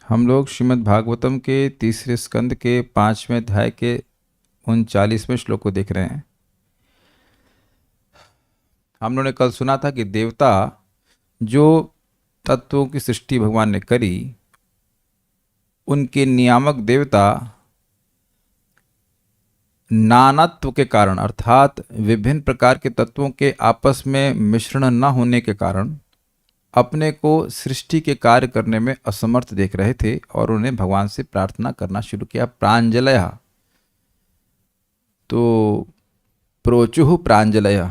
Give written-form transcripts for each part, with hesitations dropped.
हम लोग श्रीमद् भागवतम के तीसरे स्कंद के 5वें अध्याय के 39वें श्लोक को देख रहे हैं। हम लोगों ने कल सुना था कि देवता जो तत्वों की सृष्टि भगवान ने करी, उनके नियामक देवता नानात्व के कारण अर्थात विभिन्न प्रकार के तत्वों के आपस में मिश्रण न होने के कारण अपने को सृष्टि के कार्य करने में असमर्थ देख रहे थे और उन्हें भगवान से प्रार्थना करना शुरू किया। प्रांजलय, तो प्रोचुः प्रांजलय,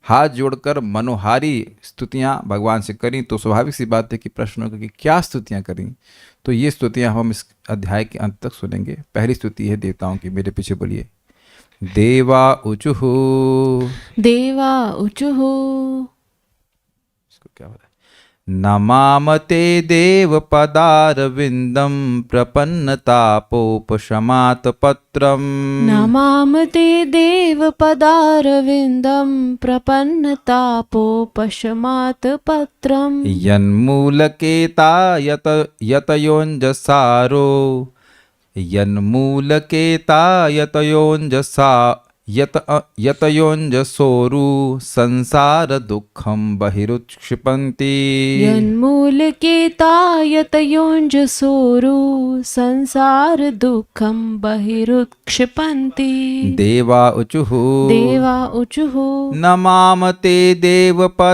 हाथ जोड़कर मनोहारी स्तुतियां भगवान से करी। तो स्वाभाविक सी बात है कि प्रश्न होगा कि क्या स्तुतियां करी। तो ये स्तुतियां हम इस अध्याय के अंत तक सुनेंगे। पहली स्तुति है देवताओं की, मेरे पीछे बोलिए। देवा ऊचुः, देवा ऊचुः, इसको क्या बोला? नमामते देवपदारविन्दं प्रपन्नतापोपशमात् पत्रम्। नमामते देवपदारविन्दं प्रपन्नतापोपशमात् पत्रम्। यन्मूलकेता यतयोऽञ्जसारो, यन्मूलकेता यतयोऽञ्जसोरु संसार दुःखं बहिरुत्क्षिपन्ति। यन्मूलकेता यतयोऽञ्जसोरु संसार दुःखं बहिरुत्क्षिपन्ति। देवा ऊचुः, देवा ऊचुः, नमामते देवपदारविन्दं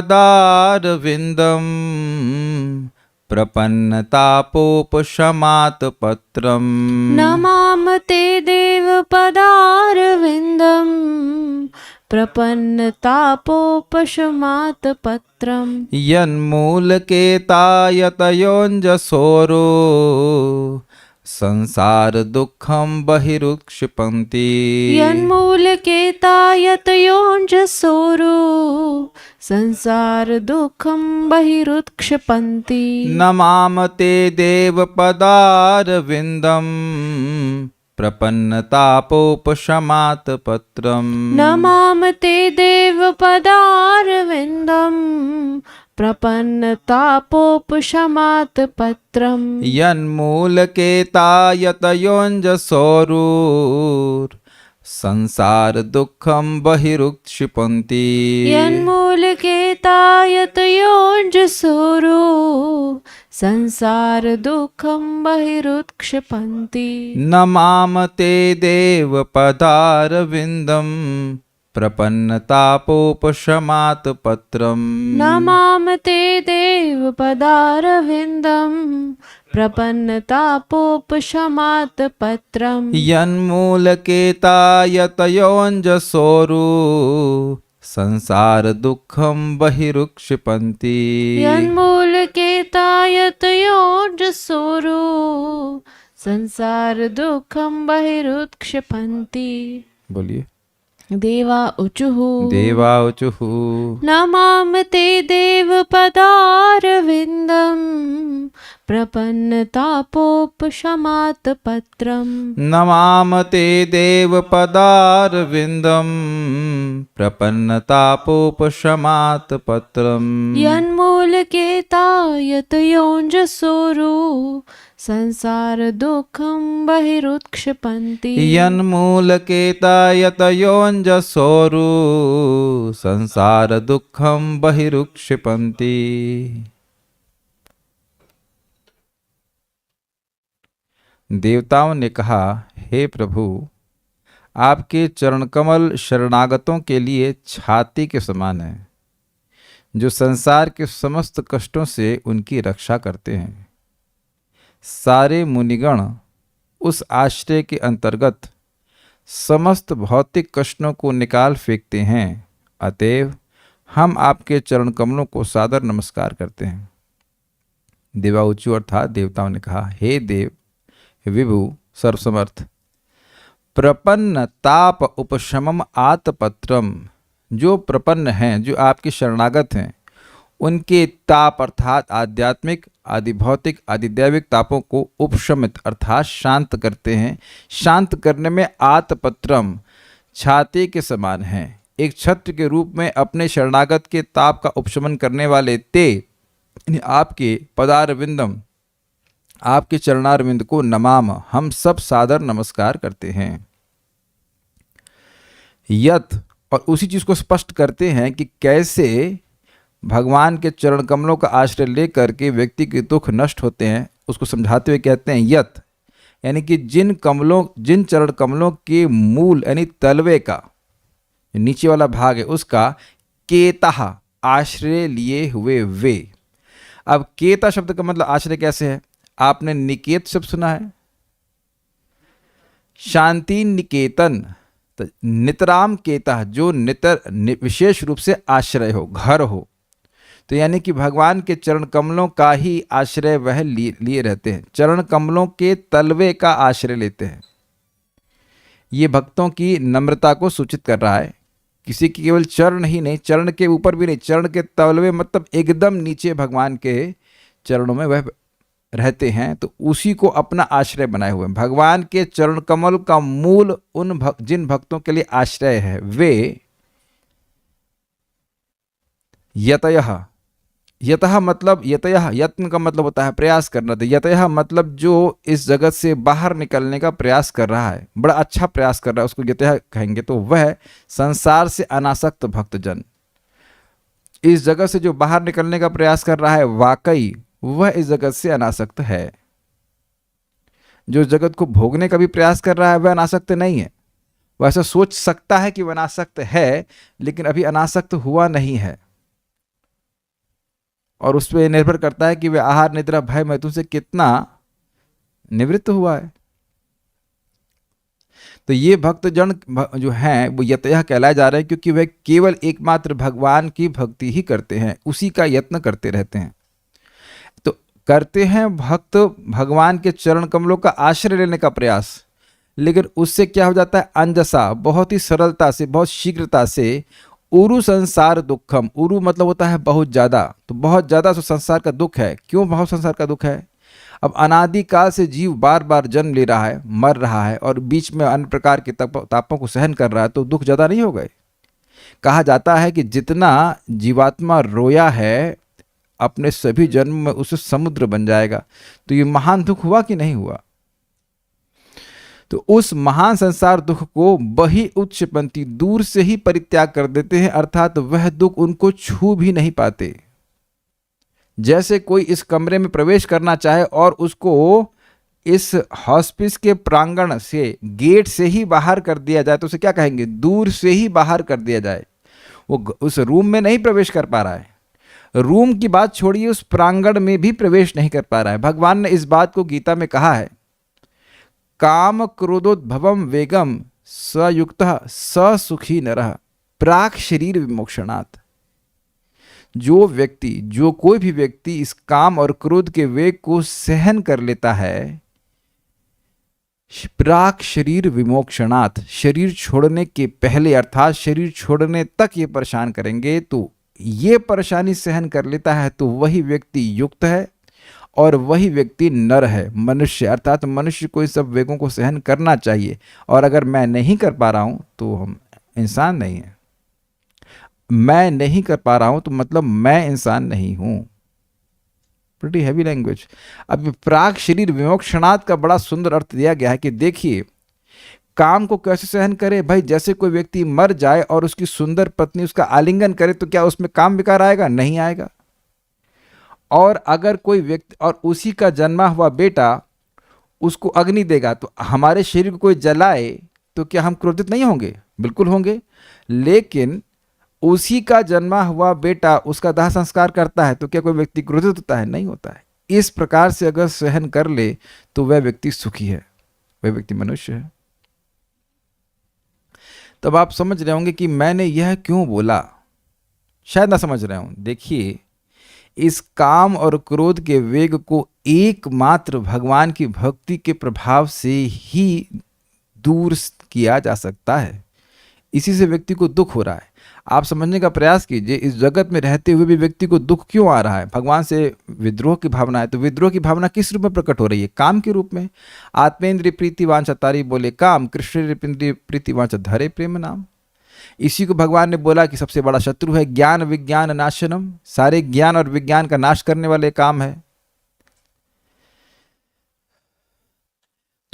प्रपन्नतापोपशमात् पत्रम्। नमामते देवपदारविन्दं प्रपन्नतापोपशमात् पत्रम्। यन्मूलकेता यतयोऽञ्जसोरो संसार दुःखं बहिरुत्क्षिपन्ति। यन्मूलकेता यतयोऽञ्जसोरो संसार दुःखं बहिरुत्क्षिपन्ति। नमामते देवपदारविन्दं प्रपन्नतापोपशमात् पत्रम्। नमामते देवपदारविन्दं प्रपन्नतापोपशमात् पत्रम्। यन्मूलकेता यतयोऽञ्जसोरु संसार दुःखं बहिरुत्क्षिपन्ति। यन्मूलकेता यतयोऽञ्जसोरो संसार दुःखं बहिरुत्क्षिपन्ति। नमामते देवपदारविन्दं प्रपन्नतापोपशमात् पत्रम्। नमामते देवपदारविन्दं प्रपन्नतापोपशमात् पत्रम्। यन्मूलकेता यतयोऽञ्जसोरु संसार दुःखं बहिरुत्क्षिपन्ति। यन्मूलकेता यतयोऽञ्जसोरो संसार दुःखं बहिरुत्क्षिपन्ति। बोलिए। देवा ऊचुः, देवा ऊचुः, नमामते देवपदारविन्दं प्रपन्नतापोपशमात् पत्रम्। नमामते देवपदारविन्दं प्रपन्नतापोपशमात् पत्रम्। यन्मूलकेता यतयोऽञ्जसोरो संसार दुःखं बहिरुत्क्षिपन्ति। यन्मूलकेता यतयोऽञ्जसोरु संसार दुःखं बहिरुत्क्षिपन्ति। देवताओं ने कहा, हे प्रभु, आपके चरणकमल शरणागतों के लिए छाती के समान है, जो संसार के समस्त कष्टों से उनकी रक्षा करते हैं। सारे मुनिगण उस आश्रय के अंतर्गत समस्त भौतिक कष्टों को निकाल फेंकते हैं। अतएव हम आपके चरण कमलों को सादर नमस्कार करते हैं। देवाऊचु अर्थात देवताओं ने कहा, हे देव विभु सर्वसमर्थ, प्रपन्न ताप उपशमम आतपत्रम, जो प्रपन्न हैं, जो आपके शरणागत हैं, उनके ताप अर्थात आध्यात्मिक, आदि भौतिक, आदि दैविक तापों को उपशमित अर्थात शांत करते हैं। शांत करने में आतपत्रम छाती के समान हैं। एक छत्र के रूप में अपने शरणागत के ताप का उपशमन करने वाले ते आपके पदारविंदम आपके चरणारविंद को नमाम, हम सब सादर नमस्कार करते हैं। यत, और उसी चीज को स्पष्ट करते हैं कि कैसे भगवान के चरण कमलों का आश्रय लेकर के व्यक्ति के दुख नष्ट होते हैं। उसको समझाते हुए कहते हैं यत, यानी कि जिन चरण कमलों के मूल यानी तलवे का नीचे वाला भाग है उसका केतः आश्रय लिए हुए वे। अब केता शब्द का मतलब आश्रय कैसे है? आपने निकेत शब्द सुना है, शांति निकेतन, तो नितराम केता जो विशेष रूप से आश्रय हो, घर हो। तो यानी कि भगवान के चरण कमलों का ही आश्रय वह लिए रहते हैं, चरण कमलों के तलवे का आश्रय लेते हैं। ये भक्तों की नम्रता को सूचित कर रहा है। किसी की केवल चरण ही नहीं, चरण के ऊपर भी नहीं, चरण के तलवे मतलब एकदम नीचे भगवान के चरणों में वह रहते हैं, तो उसी को अपना आश्रय बनाए हुए हैं। भगवान के चरण कमल का मूल जिन भक्तों के लिए आश्रय है वे यतयः, यतः मतलब यतयः, यत्न का मतलब होता है प्रयास करना। तो यतयः मतलब जो इस जगत से बाहर निकलने का प्रयास कर रहा है, बड़ा अच्छा प्रयास कर रहा है, उसको यतयः कहेंगे। तो वह संसार से अनासक्त भक्तजन, इस जगत से जो बाहर निकलने का प्रयास कर रहा है, वाकई वह इस जगत से अनासक्त है। जो जगत को भोगने का भी प्रयास कर रहा है वह अनासक्त नहीं है। वह ऐसा सोच सकता है कि वह अनासक्त है, लेकिन अभी अनासक्त हुआ नहीं है, और उस पर निर्भर करता है कि वह आहार निद्रा भय मैथुन से कितना निवृत्त हुआ है। तो ये भक्तजन जो हैं वो यतयः कहलाए जा रहे हैं, क्योंकि वे केवल एकमात्र भगवान की भक्ति ही करते हैं, उसी का यत्न करते रहते हैं। तो करते हैं भक्त भगवान के चरण कमलों का आश्रय लेने का प्रयास, लेकिन उससे क्या हो जाता है? अंजसा, बहुत ही सरलता से, बहुत शीघ्रता से, उरु संसार दुखम, उरु मतलब होता है बहुत ज़्यादा, तो बहुत ज़्यादा संसार का दुख है। क्यों बहुत संसार का दुख है? अब अनादिकाल से जीव बार बार जन्म ले रहा है, मर रहा है, और बीच में अन्य प्रकार के तापों को सहन कर रहा है, तो दुख ज़्यादा नहीं हो गए? कहा जाता है कि जितना जीवात्मा रोया है अपने सभी जन्म में, उसे समुद्र बन जाएगा। तो ये महान दुख हुआ कि नहीं हुआ? तो उस महान संसार दुख को बही उत्क्षिपन्ति, दूर से ही परित्याग कर देते हैं, अर्थात वह दुख उनको छू भी नहीं पाते। जैसे कोई इस कमरे में प्रवेश करना चाहे और उसको इस हॉस्पिस के प्रांगण से, गेट से ही बाहर कर दिया जाए, तो उसे क्या कहेंगे? दूर से ही बाहर कर दिया जाए। वो उस रूम में नहीं प्रवेश कर पा रहा है, रूम की बात छोड़िए, उस प्रांगण में भी प्रवेश नहीं कर पा रहा है। भगवान ने इस बात को गीता में कहा है, काम क्रोधोद्भवम वेगम सयुक्तः स सुखी नरः प्राक शरीर विमोक्षणात्। जो कोई भी व्यक्ति इस काम और क्रोध के वेग को सहन कर लेता है, प्राक शरीर विमोक्षणात्, शरीर छोड़ने के पहले, अर्थात शरीर छोड़ने तक ये परेशान करेंगे, तो ये परेशानी सहन कर लेता है, तो वही व्यक्ति युक्त है और वही व्यक्ति नर है, मनुष्य। अर्थात मनुष्य को इन सब वेगों को सहन करना चाहिए, और अगर मैं नहीं कर पा रहा हूं तो हम इंसान नहीं है। मैं नहीं कर पा रहा हूं तो मतलब मैं इंसान नहीं हूं। Pretty heavy language. अब प्राक शरीर विमोक्षणात् का बड़ा सुंदर अर्थ दिया गया है कि देखिए, काम को कैसे सहन करे भाई? जैसे कोई व्यक्ति मर जाए और उसकी सुंदर पत्नी उसका आलिंगन करे, तो क्या उसमें काम विकार आएगा? नहीं आएगा। और अगर कोई व्यक्ति और उसी का जन्मा हुआ बेटा उसको अग्नि देगा, तो हमारे शरीर को कोई जलाए तो क्या हम क्रोधित नहीं होंगे? बिल्कुल होंगे। लेकिन उसी का जन्मा हुआ बेटा उसका दाह संस्कार करता है, तो क्या कोई व्यक्ति क्रोधित होता है? नहीं होता है। इस प्रकार से अगर सहन कर ले तो वह व्यक्ति सुखी है, वह व्यक्ति मनुष्य है। तब आप समझ रहे होंगे कि मैंने यह क्यों बोला, शायद ना समझ रहे हों। देखिए, इस काम और क्रोध के वेग को एकमात्र भगवान की भक्ति के प्रभाव से ही दूर किया जा सकता है। इसी से व्यक्ति को दुख हो रहा है। आप समझने का प्रयास कीजिए, इस जगत में रहते हुए भी व्यक्ति को दुख क्यों आ रहा है? भगवान से विद्रोह की भावना है, तो विद्रोह की भावना किस रूप में प्रकट हो रही है? काम के रूप में। आत्मेंद्रिय प्रीति वांछा तारी बोले काम, कृष्ण प्रीति वांछा धरे प्रेम नाम। इसी को भगवान ने बोला कि सबसे बड़ा शत्रु है ज्ञान विज्ञान नाशनम, सारे ज्ञान और विज्ञान का नाश करने वाले काम है।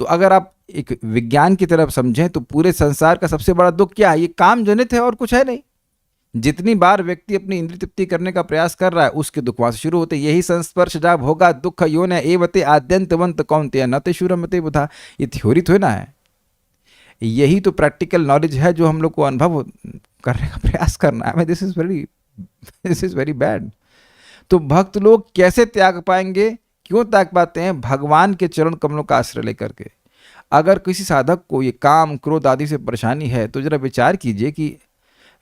तो अगर आप एक विज्ञान की तरफ समझें तो पूरे संसार का सबसे बड़ा दुख क्या है? ये काम जनित है और कुछ है नहीं। जितनी बार व्यक्ति अपनी इंद्रिय तृप्ति करने का प्रयास कर रहा है उसके दुख वहां से शुरू होते। यही संस्पर्श जाब होगा दुख योन एवते आद्यंतवंत कौनते न ते शूरमते बुधा। ये थ्योरी थोड़ी ना है, यही तो प्रैक्टिकल नॉलेज है जो हम लोग को अनुभव करने का प्रयास करना है। This is very bad. तो भक्त लोग कैसे त्याग पाएंगे? क्यों त्याग पाते हैं? भगवान के चरण कमलों का आश्रय लेकर के। अगर किसी साधक को ये काम क्रोध आदि से परेशानी है तो जरा विचार कीजिए कि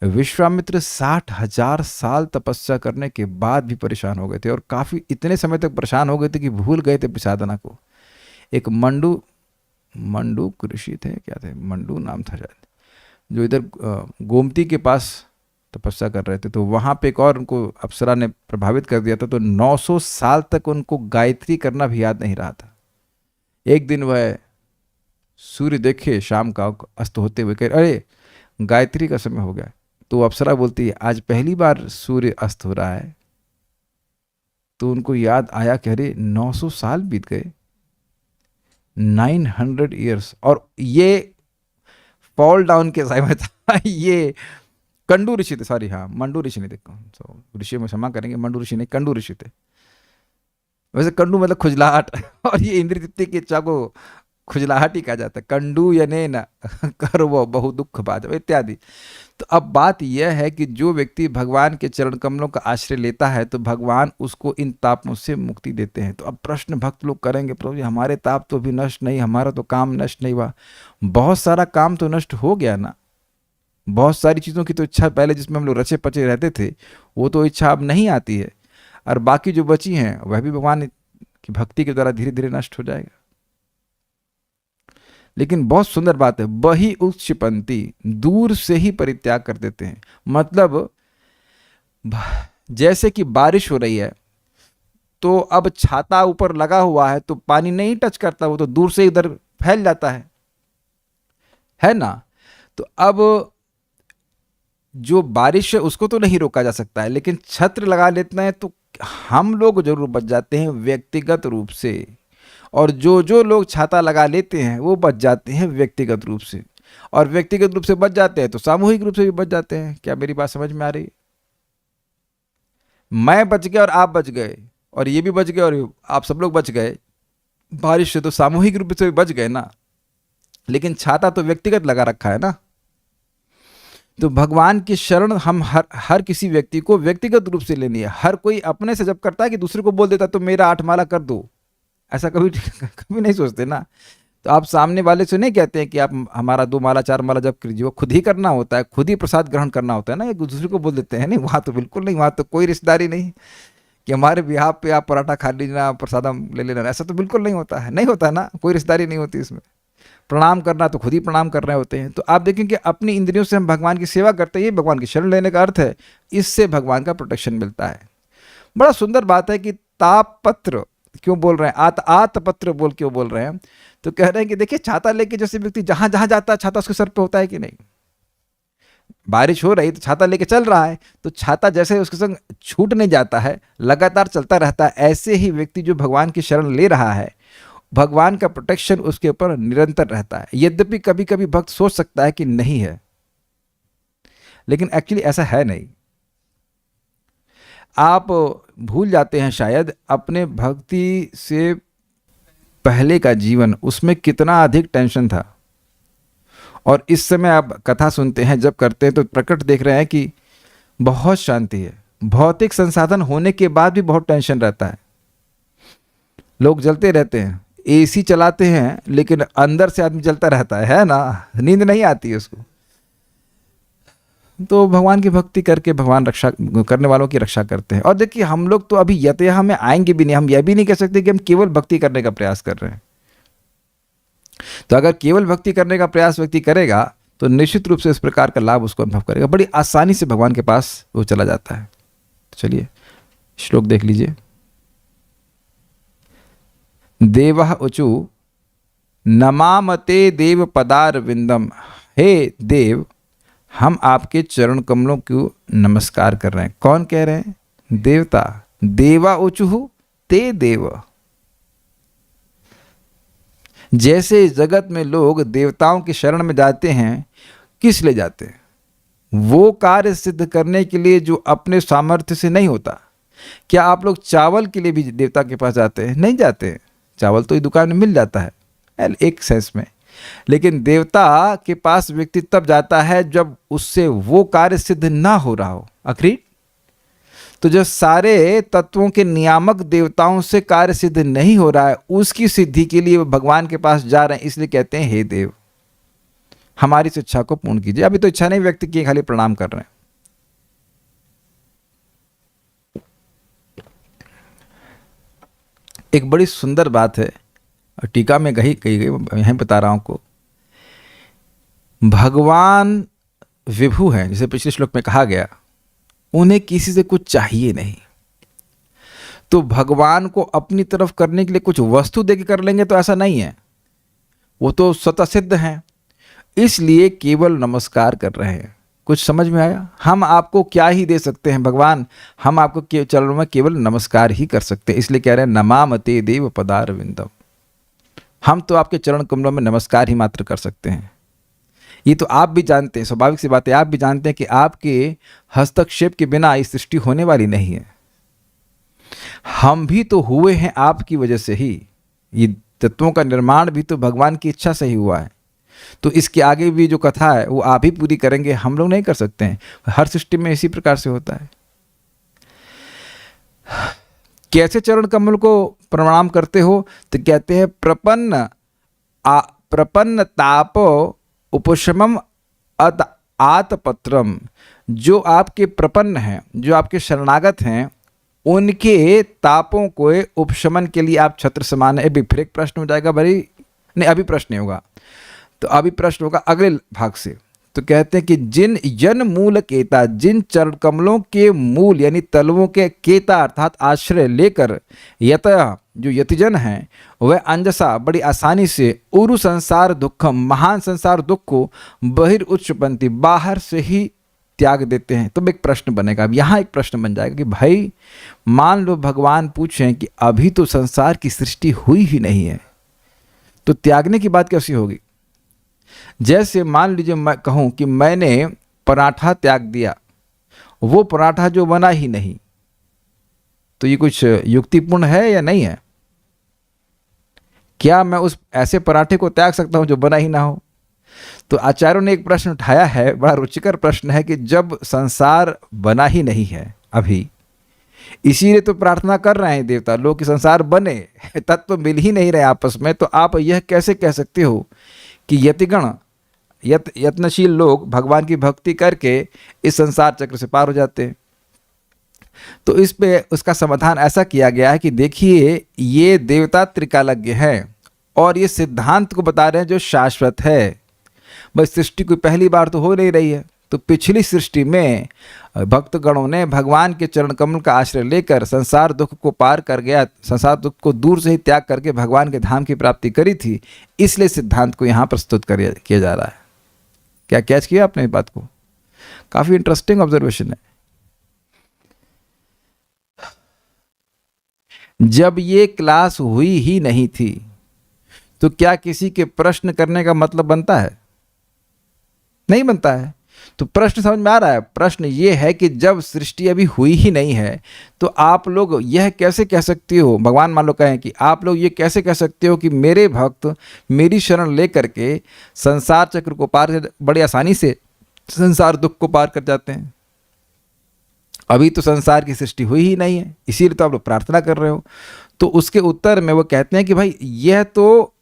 विश्वामित्र 60,000 साल तपस्या करने के बाद भी परेशान हो गए थे, और काफी इतने समय तक परेशान हो गए थे कि भूल गए थे प्रसादना को। एक मंडू ऋषि थे, क्या थे, मंडू नाम था शायद, जो इधर गोमती के पास तपस्या कर रहे थे। तो वहाँ पे एक और उनको अप्सरा ने प्रभावित कर दिया था, तो 900 साल तक उनको गायत्री करना भी याद नहीं रहा था। एक दिन वह सूर्य देखे शाम का अस्त होते हुए, कह अरे गायत्री का समय हो गया। तो अप्सरा बोलती है आज पहली बार सूर्य अस्त हो रहा है। तो उनको याद आया कि अरे 900 साल बीत गए, 900 ईयर्स। और ये फॉल डाउन के समय था। ये कंडू ऋषि थे, सॉरी, हाँ मंडू ऋषि नहीं थे, ऋषि में क्षमा करेंगे, मंडू ऋषि नहीं, कंडू ऋषि थे। वैसे कंडू मतलब खुजलाहट, और ये इंद्रिय तृप्ति की इच्छा को खुजलाहट ही कहा जाता है। कंडू यने न कर वो बहु दुख बाज इत्यादि। तो अब बात यह है कि जो व्यक्ति भगवान के चरण कमलों का आश्रय लेता है तो भगवान उसको इन तापों से मुक्ति देते हैं। तो अब प्रश्न भक्त लोग करेंगे, प्रभु जी हमारे ताप तो भी नष्ट नहीं, हमारा तो काम नष्ट नहीं हुआ। बहुत सारा काम तो नष्ट हो गया ना, बहुत सारी चीज़ों की तो इच्छा पहले जिसमें हम लोग रचे पचे रहते थे वो तो इच्छा अब नहीं आती है, और बाकी जो बची हैं वह भी भगवान की भक्ति के द्वारा धीरे धीरे नष्ट हो जाएगा। लेकिन बहुत सुंदर बात है, बही उत्क्षिपंती, दूर से ही परित्याग कर देते हैं। मतलब जैसे कि बारिश हो रही है तो अब छाता ऊपर लगा हुआ है तो पानी नहीं टच करता, वो तो दूर से इधर फैल जाता है ना। तो अब जो बारिश है उसको तो नहीं रोका जा सकता है, लेकिन छत्र लगा लेते हैं तो हम लोग जरूर बच जाते हैं व्यक्तिगत रूप से, और जो लोग छाता लगा लेते हैं वो बच जाते हैं व्यक्तिगत रूप से, और व्यक्तिगत रूप से बच जाते हैं तो सामूहिक रूप से भी बच जाते हैं। क्या मेरी बात समझ में आ रही है? मैं बच गया और आप बच गए, और ये भी बच गए और आप सब लोग बच गए बारिश से, तो सामूहिक रूप से भी बच गए ना। लेकिन छाता तो व्यक्तिगत लगा रखा है ना। तो भगवान की शरण हम हर किसी व्यक्ति को व्यक्तिगत रूप से लेनी है। हर कोई अपने से जब करता है कि दूसरे को बोल देता तो मेरा 8 माला कर दो, ऐसा कभी नहीं सोचते ना। तो आप सामने वाले से नहीं कहते हैं कि आप हमारा 2 माला 4 माला जब कीजिए, वो खुद ही करना होता है, खुद ही प्रसाद ग्रहण करना होता है ना। एक दूसरे को बोल देते हैं नहीं, वहाँ तो बिल्कुल नहीं, वहाँ तो कोई रिश्तेदारी नहीं कि हमारे बिहार पे आप पराठा खा लीजिए प्रसादम ले लेना, ऐसा तो बिल्कुल नहीं होता है, नहीं होता ना, कोई रिश्तेदारी नहीं होती इसमें। प्रणाम करना तो खुद ही प्रणाम कर रहे होते हैं। तो आप देखें कि अपनी इंद्रियों से हम भगवान की सेवा करते हैं, ये भगवान की शरण लेने का अर्थ है। इससे भगवान का प्रोटेक्शन मिलता है। बड़ा सुंदर बात है कि तापपत्र क्यों बोल रहे हैं, आतपत्र बोल क्यों बोल रहे हैं? तो कह रहे हैं कि देखिए छाता लेके जैसे व्यक्ति जहां जहां जाता है छाता उसके सर पे होता है कि नहीं। बारिश हो रही तो छाता लेके चल रहा है, तो छाता जैसे उसके संग छूट नहीं जाता है, लगातार चलता रहता है। ऐसे ही व्यक्ति जो भगवान की शरण ले रहा है, भगवान का प्रोटेक्शन उसके ऊपर निरंतर रहता है। यद्यपि कभी कभी भक्त सोच सकता है कि नहीं है, लेकिन एक्चुअली ऐसा है नहीं। आप भूल जाते हैं शायद अपने भक्ति से पहले का जीवन, उसमें कितना अधिक टेंशन था। और इस समय आप कथा सुनते हैं, जब करते हैं तो प्रकट देख रहे हैं कि बहुत शांति है। भौतिक संसाधन होने के बाद भी बहुत टेंशन रहता है। लोग जलते रहते हैं, एसी चलाते हैं, लेकिन अंदर से आदमी जलता रहता है ना, नींद नहीं आती है उसको। तो भगवान की भक्ति करके भगवान रक्षा करने वालों की रक्षा करते हैं। और देखिए हम लोग तो अभी यतयाह में आएंगे भी नहीं, हम यह भी नहीं कह सकते कि हम केवल भक्ति करने का प्रयास कर रहे हैं। तो अगर केवल भक्ति करने का प्रयास व्यक्ति करेगा तो निश्चित रूप से इस प्रकार का लाभ उसको अनुभव करेगा, बड़ी आसानी से भगवान के पास वो चला जाता है। तो चलिए श्लोक देख लीजिए। देवः ऊचु नमामते देव पदार विंदम, हे देव हम आपके चरण कमलों को नमस्कार कर रहे हैं। कौन कह रहे हैं? देवता। देवा ऊचुहु ते देव, जैसे इस जगत में लोग देवताओं की शरण में जाते हैं, किस लिए जाते हैं? वो कार्य सिद्ध करने के लिए जो अपने सामर्थ्य से नहीं होता। क्या आप लोग चावल के लिए भी देवता के पास जाते हैं? नहीं जाते हैं। चावल तो ये दुकान में मिल जाता है एक सेंस में, लेकिन देवता के पास व्यक्ति तब जाता है जब उससे वो कार्य सिद्ध ना हो रहा हो। अग्री? तो जो सारे तत्वों के नियामक देवताओं से कार्य सिद्ध नहीं हो रहा है, उसकी सिद्धि के लिए वो भगवान के पास जा रहे हैं, इसलिए कहते हैं हे देव हमारी इस इच्छा को पूर्ण कीजिए। अभी तो इच्छा नहीं व्यक्त की, खाली प्रणाम कर रहे हैं। एक बड़ी सुंदर बात है, टीका में कही गई, यहीं बता रहा हूं को। भगवान विभु हैं, जैसे पिछले श्लोक में कहा गया, उन्हें किसी से कुछ चाहिए नहीं। तो भगवान को अपनी तरफ करने के लिए कुछ वस्तु देके कर लेंगे तो ऐसा नहीं है, वो तो स्वतः सिद्ध हैं, इसलिए केवल नमस्कार कर रहे हैं। कुछ समझ में आया? हम आपको क्या ही दे सकते हैं भगवान, हम आपको चरणों में केवल नमस्कार ही कर सकते हैं, इसलिए कह रहे हैं नमामते देव पदारविंदम। हम तो आपके चरण कमलों में नमस्कार ही मात्र कर सकते हैं। ये तो आप भी जानते हैं, स्वाभाविक सी बात है, आप भी जानते हैं कि आपके हस्तक्षेप के बिना ये सृष्टि होने वाली नहीं है। हम भी तो हुए हैं आपकी वजह से ही, ये तत्वों का निर्माण भी तो भगवान की इच्छा से ही हुआ है। तो इसके आगे भी जो कथा है वो आप ही पूरी करेंगे, हम लोग नहीं कर सकते हैं। हर सृष्टि में इसी प्रकार से होता है। कैसे चरण कमल को प्रणाम करते हो? तो कहते हैं प्रपन्न तापो उपशमम आतपत्रम। जो आपके प्रपन्न हैं, जो आपके शरणागत हैं, उनके तापों को उपशमन के लिए आप छत्र समान है। फिर एक प्रश्न हो जाएगा भाई, नहीं अभी प्रश्न नहीं होगा, तो अभी प्रश्न होगा अगले भाग से। तो कहते हैं कि जिन जन मूल केता, जिन चरण कमलों के मूल यानी तलवों के केता अर्थात आश्रय लेकर यतः जो यतिजन हैं वह अंजसा बड़ी आसानी से उरु संसार दुखम महान संसार दुख को बहिर्उच्चपंथी बाहर से ही त्याग देते हैं। तो एक प्रश्न बनेगा, अब यहाँ एक प्रश्न बन जाएगा कि भाई मान लो भगवान पूछें कि अभी तो संसार की सृष्टि हुई ही नहीं है, तो त्यागने की बात कैसी होगी? जैसे मान लीजिए मैं कहूँ कि मैंने पराठा त्याग दिया, वो पराठा जो बना ही नहीं, तो ये कुछ युक्तिपूर्ण है या नहीं है? क्या मैं उस ऐसे पराठे को त्याग सकता हूं जो बना ही ना हो? तो आचार्यों ने एक प्रश्न उठाया है, बड़ा रुचिकर प्रश्न है कि जब संसार बना ही नहीं है अभी, इसीलिए तो प्रार्थना कर रहे हैं देवता लोग कि संसार बने, तत्व मिल ही नहीं रहे आपस में, तो आप यह कैसे कह सकते हो कि यतिगण यत्नशील लोग भगवान की भक्ति करके इस संसार चक्र से पार हो जाते हैं? तो इस पे उसका समाधान ऐसा किया गया है कि देखिए ये देवता त्रिकालज्ञ हैं और ये सिद्धांत को बता रहे हैं जो शाश्वत है। बस सृष्टि कोई पहली बार तो हो नहीं रही है, तो पिछली सृष्टि में भक्तगणों ने भगवान के चरण कमल का आश्रय लेकर संसार दुख को पार कर गया, संसार दुख को दूर से ही त्याग करके भगवान के धाम की प्राप्ति करी थी, इसलिए सिद्धांत को यहाँ प्रस्तुत किया जा रहा है। क्या कैच किया आपने इस बात को? काफी इंटरेस्टिंग ऑब्जर्वेशन है। जब ये क्लास हुई ही नहीं थी तो क्या किसी के प्रश्न करने का मतलब बनता है? नहीं बनता है। तो प्रश्न समझ में आ रहा है? प्रश्न ये है कि जब सृष्टि अभी हुई ही नहीं है तो आप लोग यह कैसे कह सकते हो, भगवान मान लो कहें कि आप लोग ये कैसे कह सकते हो कि मेरे भक्त मेरी शरण लेकर के संसार चक्र को पार बड़ी आसानी से संसार दुख को पार कर जाते हैं? अभी तो संसार की सृष्टि हुई ही नहीं है, इसीलिए तो आप लोग प्रार्थना कर रहे हो। तो उसके उत्तर में वो कहते हैं कि भाई यह तो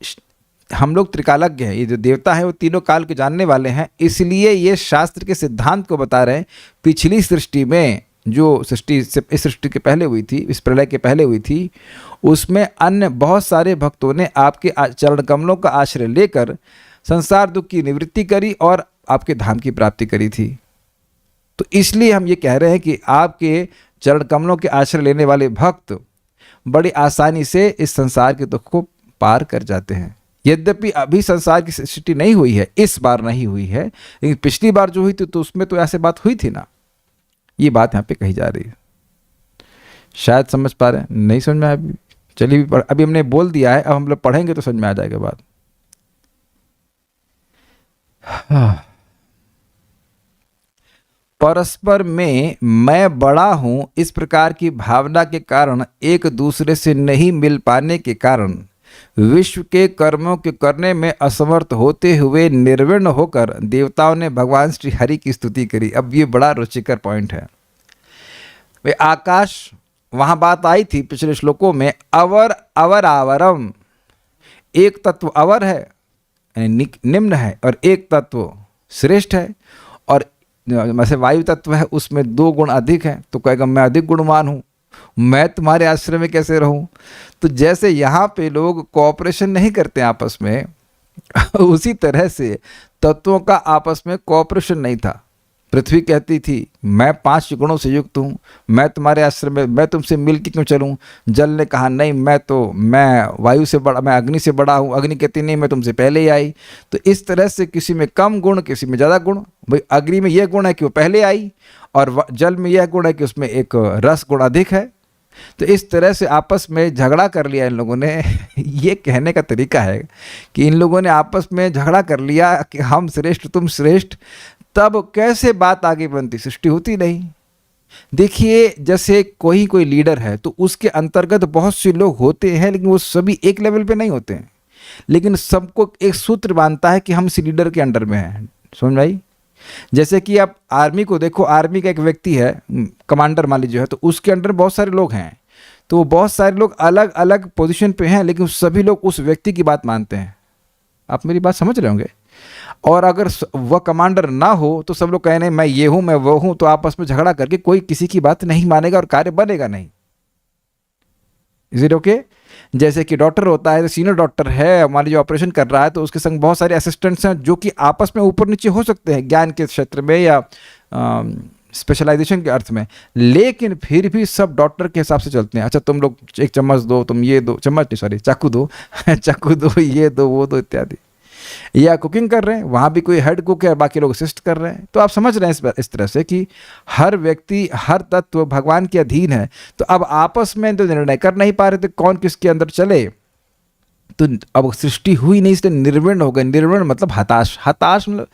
हम लोग त्रिकालज्ञ हैं, ये जो देवता है वो तीनों काल के जानने वाले हैं, इसलिए ये शास्त्र के सिद्धांत को बता रहे हैं। पिछली सृष्टि में जो सृष्टि इस सृष्टि के पहले हुई थी, इस प्रलय के पहले हुई थी, उसमें अन्य बहुत सारे भक्तों ने आपके चरण कमलों का आश्रय लेकर संसार दुख की निवृत्ति करी और आपके धाम की प्राप्ति करी थी। तो इसलिए हम ये कह रहे हैं कि आपके चरण कमलों के आश्रय लेने वाले भक्त बड़ी आसानी से इस संसार के दुख को पार कर जाते हैं। यद्यपि अभी संसार की सृष्टि नहीं हुई है, इस बार नहीं हुई है, लेकिन पिछली बार जो हुई थी तो उसमें तो ऐसे बात हुई थी ना। ये बात यहाँ पे कही जा रही है, शायद समझ पा रहे हैं? नहीं समझ में आया अभी? चलिए अभी हमने बोल दिया है, अब हम लोग पढ़ेंगे तो समझ में आ जाएगा बात। परस्पर में मैं बड़ा हूं इस प्रकार की भावना के कारण एक दूसरे से नहीं मिल पाने के कारण विश्व के कर्मों के करने में असमर्थ होते हुए निर्विण्ण होकर देवताओं ने भगवान श्री हरि की स्तुति करी। अब ये बड़ा रुचिकर पॉइंट है। वे आकाश, वहां बात आई थी पिछले श्लोकों में, अवर अवर आवरम, एक तत्व अवर है यानी निम्न है और एक तत्व श्रेष्ठ है, और वैसे वायु तत्व है उसमें 2 गुण अधिक हैं, तो कहेगा मैं अधिक गुणवान हूँ, मैं तुम्हारे आश्रय में कैसे रहूं। तो जैसे यहाँ पे लोग कोऑपरेशन नहीं करते आपस में उसी तरह से तत्वों का आपस में कोऑपरेशन नहीं था। पृथ्वी कहती थी मैं 5 गुणों से युक्त हूँ, मैं तुम्हारे आश्रय में, मैं तुमसे मिल के क्यों चलूँ। जल ने कहा नहीं, मैं वायु से बड़ा, मैं अग्नि से बड़ा हूँ। अग्नि कहती नहीं, मैं तुमसे पहले ही आई। तो इस तरह से किसी में कम गुण, किसी में ज़्यादा गुण। भाई अग्नि में यह गुण है कि वो पहले आई, और जल में यह गुण है कि उसमें एक रस गुण अधिक है। तो इस तरह से आपस में झगड़ा कर लिया इन लोगों ने। ये कहने का तरीका है कि इन लोगों ने आपस में झगड़ा कर लिया कि हम श्रेष्ठ तुम श्रेष्ठ। तब कैसे बात आगे बनती, सृष्टि होती नहीं। देखिए जैसे कोई लीडर है तो उसके अंतर्गत बहुत से लोग होते हैं, लेकिन वो सभी एक लेवल पे नहीं होते हैं, लेकिन सबको एक सूत्र बांधता है कि हम इस लीडर के अंडर में हैं। समझ आई? जैसे कि आप आर्मी को देखो, आर्मी का एक व्यक्ति है कमांडर मान लीजिए है, तो उसके अंडर बहुत सारे लोग हैं, तो बहुत सारे लोग अलग अलग पोजीशन पे हैं, लेकिन सभी लोग उस व्यक्ति की बात मानते हैं। आप मेरी बात समझ रहे होंगे। और अगर वह कमांडर ना हो तो सब लोग कहें नहीं मैं ये हूं मैं वो हूं, तो आपस में झगड़ा करके कोई किसी की बात नहीं मानेगा और कार्य बनेगा नहीं। Is it okay? जैसे कि डॉक्टर होता है, तो सीनियर डॉक्टर है, मान लीजिए ऑपरेशन कर रहा है, तो उसके संग बहुत सारे असिस्टेंट्स हैं जो कि आपस में ऊपर नीचे हो सकते हैं ज्ञान के क्षेत्र में या स्पेशलाइजेशन के अर्थ में, लेकिन फिर भी सब डॉक्टर के हिसाब से चलते हैं। अच्छा तुम लोग एक चम्मच दो, तुम ये दो, चम्मच नहीं सॉरी चाकू दो चाकू दो, ये दो वो दो इत्यादि। या कुकिंग कर रहे हैं, वहाँ भी कोई हेड कुक है, बाकी लोग असिस्ट कर रहे हैं। तो आप समझ रहे हैं इस तरह से कि हर व्यक्ति, हर तत्व भगवान के अधीन है। तो अब आपस में तो निर्णय कर नहीं पा रहे थे कौन किसके अंदर चले, तो अब सृष्टि हुई नहीं, इसलिए निर्विण्ण हो गए। निर्विण्ण मतलब हताश, हताश मतलब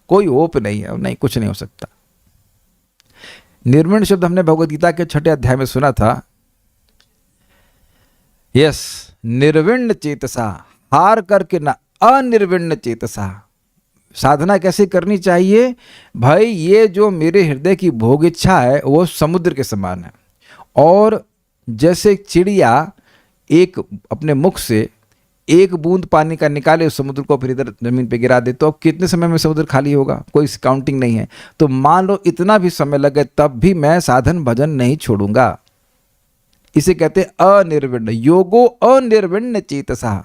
कोई होप नहीं है, नहीं कुछ नहीं हो सकता। निर्विण्ण शब्द हमने भगवद गीता के 6 अध्याय में सुना था। यस, निर्विण्ण चेतसा, हार करके ना, अनिर्विण्ण चेतसा। साधना कैसे करनी चाहिए भाई? ये जो मेरे हृदय की भोग इच्छा है वो समुद्र के समान है, और जैसे चिड़िया एक अपने मुख से एक बूंद पानी का निकाले उस समुद्र को फिर इधर जमीन पे गिरा दे, तो अब कितने समय में समुद्र खाली होगा? कोई काउंटिंग नहीं है। तो मान लो इतना भी समय लगे तब भी मैं साधन भजन नहीं छोड़ूंगा। इसे कहते अनिर्विण्ण, योगो अनिर्विण्ण चेतसा।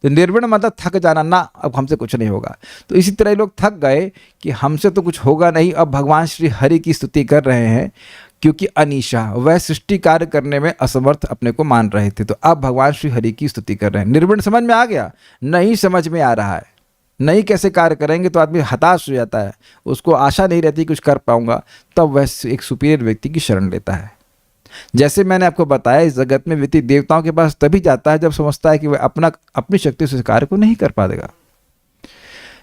तो निर्विण्ण मतलब थक जाना, ना अब हमसे कुछ नहीं होगा। तो इसी तरह लोग थक गए कि हमसे तो कुछ होगा नहीं, अब भगवान श्री हरि की स्तुति कर रहे हैं, क्योंकि अनीशा, वह सृष्टि कार्य करने में असमर्थ अपने को मान रहे थे, तो अब भगवान श्री हरि की स्तुति कर रहे हैं। निर्विण्ण समझ में आ गया? नहीं समझ में आ रहा है, नहीं कैसे कार्य करेंगे, तो आदमी हताश हो जाता है, उसको आशा नहीं रहती कुछ कर पाऊंगा, तब वह एक सुपीरियर व्यक्ति की शरण लेता है। जैसे मैंने आपको बताया, इस जगत में व्यक्ति देवताओं के पास तभी जाता है जब समझता है कि वह अपनी शक्ति से कार्य को नहीं कर पाएगा।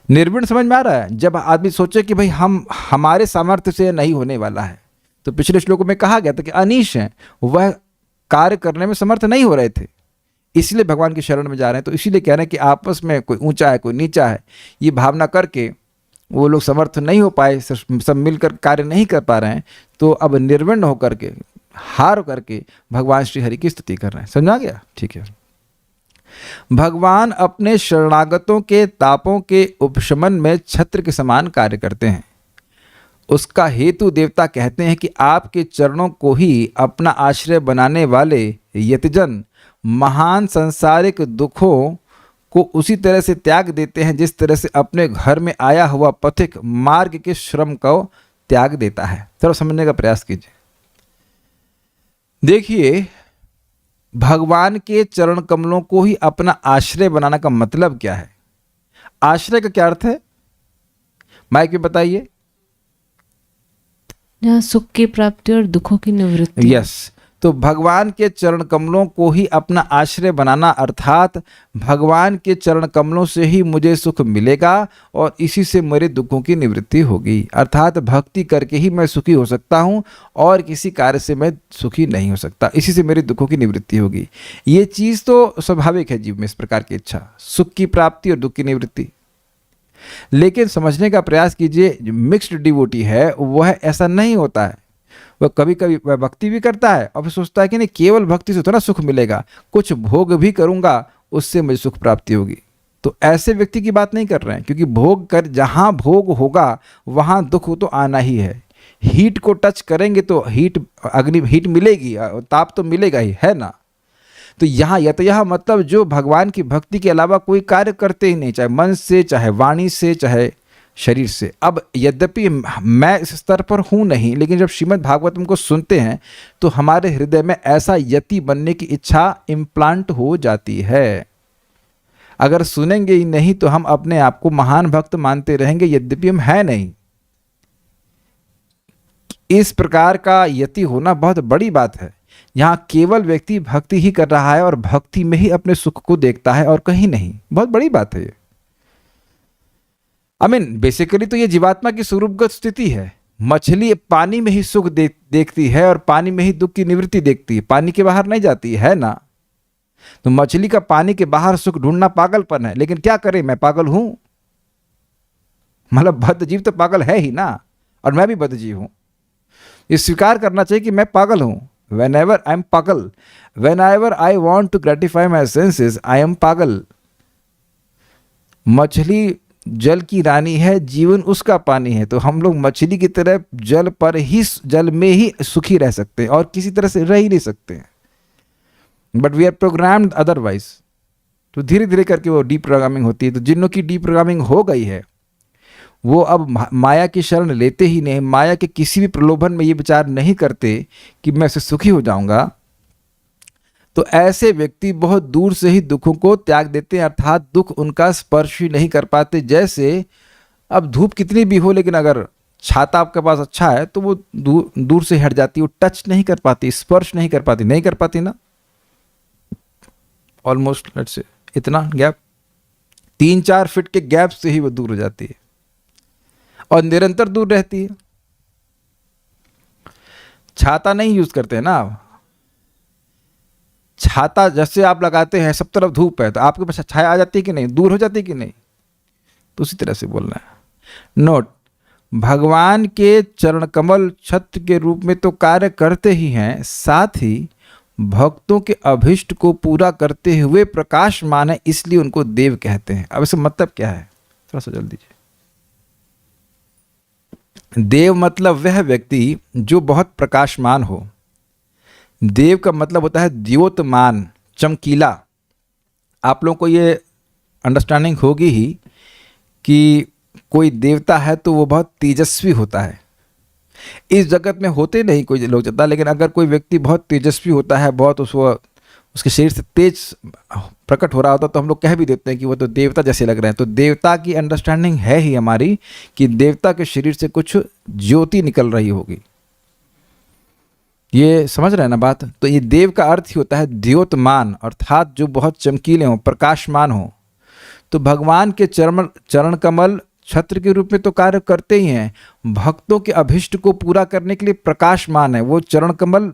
निर्विण्ण समझ में आ रहा है? जब आदमी सोचे कि भाई हमारे सामर्थ्य से नहीं होने वाला है, तो पिछले श्लोकों में कहा गया था कि अनीश हैं, वह कार्य करने में समर्थ नहीं हो रहे थे, इसलिए भगवान की शरण में जा रहे हैं। तो इसीलिए कह रहे हैं कि आपस में कोई ऊंचा है कोई नीचा है, ये भावना करके वो लोग समर्थ नहीं हो पाए, सब मिलकर कार्य नहीं कर पा रहे हैं, तो अब निर्विण्ण होकर के, हार करके भगवान श्री हरि की स्तुति कर रहे हैं। समझा गया? ठीक है। भगवान अपने शरणागतों के तापों के उपशमन में छत्र के समान कार्य करते हैं। उसका हेतु देवता कहते हैं कि आपके चरणों को ही अपना आश्रय बनाने वाले यतिजन महान सांसारिक दुखों को उसी तरह से त्याग देते हैं जिस तरह से अपने घर में आया हुआ पथिक मार्ग के श्रम को त्याग देता है। थोड़ा समझने का प्रयास कीजिए। देखिए, भगवान के चरण कमलों को ही अपना आश्रय बनाना का मतलब क्या है? आश्रय का क्या अर्थ है? माइक में बताइए। जहाँ सुख की प्राप्ति और दुखों की निवृत्ति। यस, तो भगवान के चरण कमलों को ही अपना आश्रय बनाना, अर्थात भगवान के चरण कमलों से ही मुझे सुख मिलेगा और इसी से मेरे दुखों की निवृत्ति होगी। अर्थात भक्ति करके ही मैं सुखी हो सकता हूँ और किसी कार्य से मैं सुखी नहीं हो सकता, इसी से मेरे दुखों की निवृत्ति होगी। ये चीज़ तो स्वाभाविक है जीव में, इस प्रकार की इच्छा, सुख की प्राप्ति और दुख की निवृत्ति। लेकिन समझने का प्रयास कीजिए, जो मिक्स्ड डिवोटी है वह ऐसा नहीं होता है। वह कभी कभी वह भक्ति भी करता है और फिर सोचता है कि नहीं, केवल भक्ति से थोड़ा सुख मिलेगा, कुछ भोग भी करूंगा उससे मुझे सुख प्राप्ति होगी। तो ऐसे व्यक्ति की बात नहीं कर रहे हैं, क्योंकि भोग कर, जहाँ भोग होगा वहाँ दुख तो आना ही है। हीट को टच करेंगे तो हीट मिलेगी, ताप तो मिलेगा ही, है ना। तो यहाँ यह मतलब जो भगवान की भक्ति के अलावा कोई कार्य करते ही नहीं, चाहे मन से, चाहे वाणी से, चाहे शरीर से। अब यद्यपि मैं इस स्तर पर हूँ नहीं, लेकिन जब श्रीमद् भागवतम को सुनते हैं तो हमारे हृदय में ऐसा यति बनने की इच्छा इम्प्लांट हो जाती है। अगर सुनेंगे ही नहीं तो हम अपने आप को महान भक्त मानते रहेंगे, यद्यपि हम हैं नहीं। इस प्रकार का यति होना बहुत बड़ी बात है। यहाँ केवल व्यक्ति भक्ति ही कर रहा है और भक्ति में ही अपने सुख को देखता है और कहीं नहीं। बहुत बड़ी बात है ये। बेसिकली तो ये जीवात्मा की स्वरूपगत स्थिति है। मछली पानी में ही सुख देखती है और पानी में ही दुख की निवृत्ति देखती है, पानी के बाहर नहीं जाती है ना। तो मछली का पानी के बाहर सुख ढूंढना पागलपन है, लेकिन क्या करें, मैं पागल हूं। मतलब बद्धजीव तो पागल है ही ना, और मैं भी बद्धजीव हूं। ये स्वीकार करना चाहिए कि मैं पागल हूं। Whenever I am पागल, whenever I want to gratify my senses, I am पागल। मछली जल की रानी है, जीवन उसका पानी है। तो हम लोग मछली की तरह जल में ही सुखी रह सकते हैं और किसी तरह से रह ही नहीं सकते हैं। But we are programmed otherwise. तो धीरे धीरे करके वो डीप्रोग्रामिंग होती है। तो जिन्हों की डीप्रोग्रामिंग हो गई है वो अब माया की शरण लेते ही नहीं, माया के किसी भी प्रलोभन में ये विचार नहीं करते कि मैं इससे सुखी हो जाऊंगा। तो ऐसे व्यक्ति बहुत दूर से ही दुखों को त्याग देते हैं, अर्थात दुख उनका स्पर्श ही नहीं कर पाते। जैसे अब धूप कितनी भी हो, लेकिन अगर छाता आपके पास अच्छा है तो वो दूर से हट जाती है, वो टच नहीं कर पाती, स्पर्श नहीं कर पाती ना। ऑलमोस्ट लेट्स से इतना गैप, 3-4 फीट के गैप से ही वो दूर हो जाती है और निरंतर दूर रहती है। छाता नहीं यूज करते हैं ना आप। छाता जैसे आप लगाते हैं, सब तरफ धूप है तो आपके पास छाया आ जाती है कि नहीं, दूर हो जाती है कि नहीं। तो उसी तरह से बोलना है। नोट, भगवान के चरण कमल छत्र के रूप में तो कार्य करते ही हैं, साथ ही भक्तों के अभिष्ट को पूरा करते हुए प्रकाशमान है, इसलिए उनको देव कहते हैं। अब इसका मतलब क्या है, थोड़ा सा जल्दी। देव मतलब वह व्यक्ति जो बहुत प्रकाशमान हो। देव का मतलब होता है द्योतमान, चमकीला। आप लोगों को ये अंडरस्टैंडिंग होगी ही कि कोई देवता है तो वो बहुत तेजस्वी होता है। इस जगत में होते नहीं कोई लोग चाहता, लेकिन अगर कोई व्यक्ति बहुत तेजस्वी होता है, बहुत उसके शरीर से तेज प्रकट हो रहा होता, तो हम लोग कह भी देते हैं कि वो तो देवता जैसे लग रहे हैं। तो देवता की अंडरस्टैंडिंग है ही हमारी कि देवता के शरीर से कुछ ज्योति निकल रही होगी। ये समझ रहे हैं ना बात। तो ये देव का अर्थ ही होता है द्योतमान, अर्थात जो बहुत चमकीले हों, प्रकाशमान हों। तो भगवान के चरण कमल छत्र के रूप में तो कार्य करते ही हैं, भक्तों के अभिष्ट को पूरा करने के लिए प्रकाशमान है। वो चरण कमल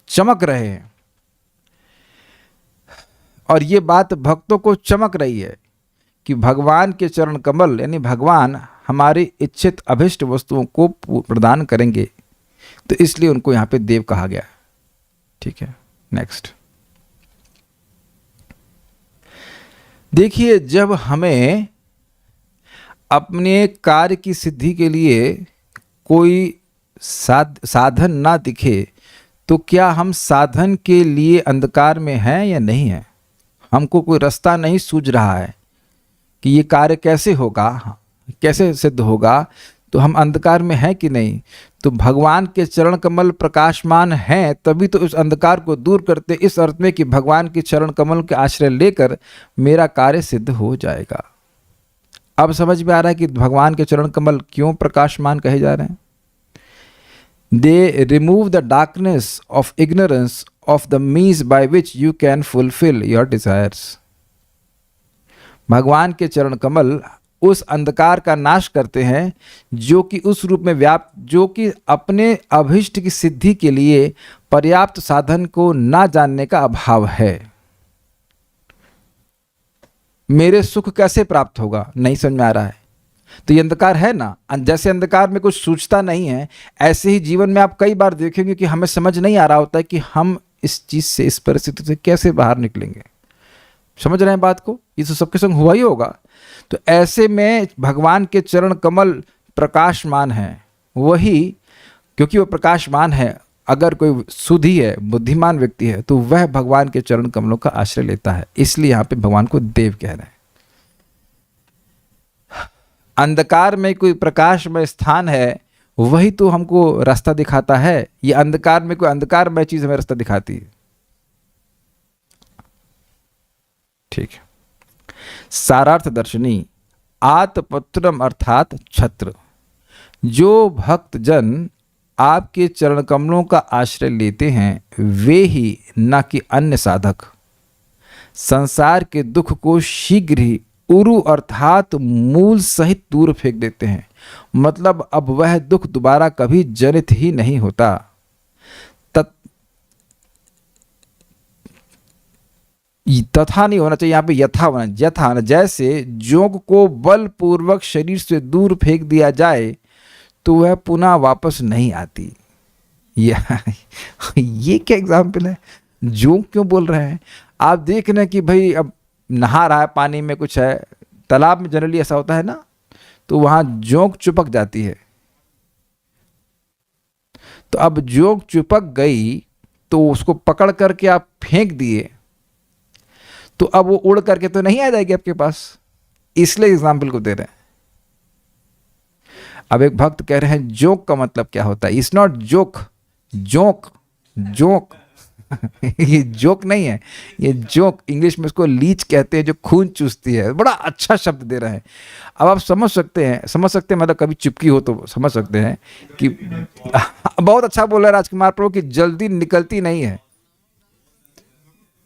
चमक रहे हैं और ये बात भक्तों को चमक रही है कि भगवान के चरण कमल यानी भगवान हमारी इच्छित अभिष्ट वस्तुओं को प्रदान करेंगे। तो इसलिए उनको यहाँ पे देव कहा गया। ठीक है, नेक्स्ट देखिए, जब हमें अपने कार्य की सिद्धि के लिए कोई साधन ना दिखे तो क्या हम साधन के लिए अंधकार में हैं या नहीं हैं? हमको कोई रास्ता नहीं सूझ रहा है कि ये कार्य कैसे होगा, कैसे सिद्ध होगा, तो हम अंधकार में हैं कि नहीं? तो भगवान के चरण कमल प्रकाशमान हैं, तभी तो इस अंधकार को दूर करते, इस अर्थ में कि भगवान के चरण कमल के आश्रय लेकर मेरा कार्य सिद्ध हो जाएगा। अब समझ में आ रहा है कि भगवान के चरण कमल क्यों प्रकाशमान कहे जा रहे हैं। They remove the darkness of ignorance of the means by which you can fulfill your desires. भगवान के चरण कमल उस अंधकार का नाश करते हैं जो कि उस रूप में व्याप्त, जो कि अपने अभिष्ट की सिद्धि के लिए पर्याप्त साधन को ना जानने का अभाव है। मेरे सुख कैसे प्राप्त होगा, नहीं समझ में आ रहा है, तो ये अंधकार है ना। जैसे अंधकार में कुछ सूझता नहीं है, ऐसे ही जीवन में आप कई बार देखेंगे कि हमें समझ नहीं आ रहा होता है कि हम इस चीज से, इस परिस्थिति से कैसे बाहर निकलेंगे। समझ रहे हैं बात को? ये तो सबके संग हुआ ही होगा। तो ऐसे में भगवान के चरण कमल प्रकाशमान है, वही, क्योंकि वो प्रकाशमान है, अगर कोई सुधी है, बुद्धिमान व्यक्ति है, तो वह भगवान के चरण कमलों का आश्रय लेता है। इसलिए यहाँ पे भगवान को देव कह रहे हैं। अंधकार में कोई प्रकाशमय स्थान है, वही तो हमको रास्ता दिखाता है। ये अंधकार में कोई अंधकारमय चीज हमें रास्ता दिखाती है। ठीक है। सारार्थ दर्शनी आतपत्रम अर्थात छत्र। जो भक्त जन आपके चरण कमलों का आश्रय लेते हैं, वे ही, न कि अन्य साधक, संसार के दुख को शीघ्र ही उरु अर्थात मूल सहित दूर फेंक देते हैं। मतलब अब वह दुख दोबारा कभी जनित ही नहीं होता। तथा नहीं होना चाहिए, यहाँ पे यथा होना, यथा, जैसे जोंक को बलपूर्वक शरीर से दूर फेंक दिया जाए तो वह पुनः वापस नहीं आती। ये क्या एग्जाम्पल है? जोंक क्यों बोल रहे हैं? आप देख रहे हैं कि भाई अब नहा रहा है, पानी में कुछ है, तालाब में जनरली ऐसा होता है ना, तो वहां जोंक चिपक जाती है। तो अब जोंक चिपक गई तो उसको पकड़ करके आप फेंक दिए, तो अब वो उड़ करके तो नहीं आ जाएगी आपके पास। इसलिए एग्जाम्पल को दे रहे हैं। अब एक भक्त कह रहे हैं जोक का मतलब क्या होता है? It's not joke, joke, joke ये जोक नहीं है, ये जोक, इंग्लिश में इसको लीच कहते हैं, जो खून चूसती है। बड़ा अच्छा शब्द दे रहे हैं। अब आप समझ सकते हैं मतलब कभी चिपकी हो तो समझ सकते हैं कि बहुत अच्छा बोला राजकुमार प्रभु कि जल्दी निकलती नहीं है।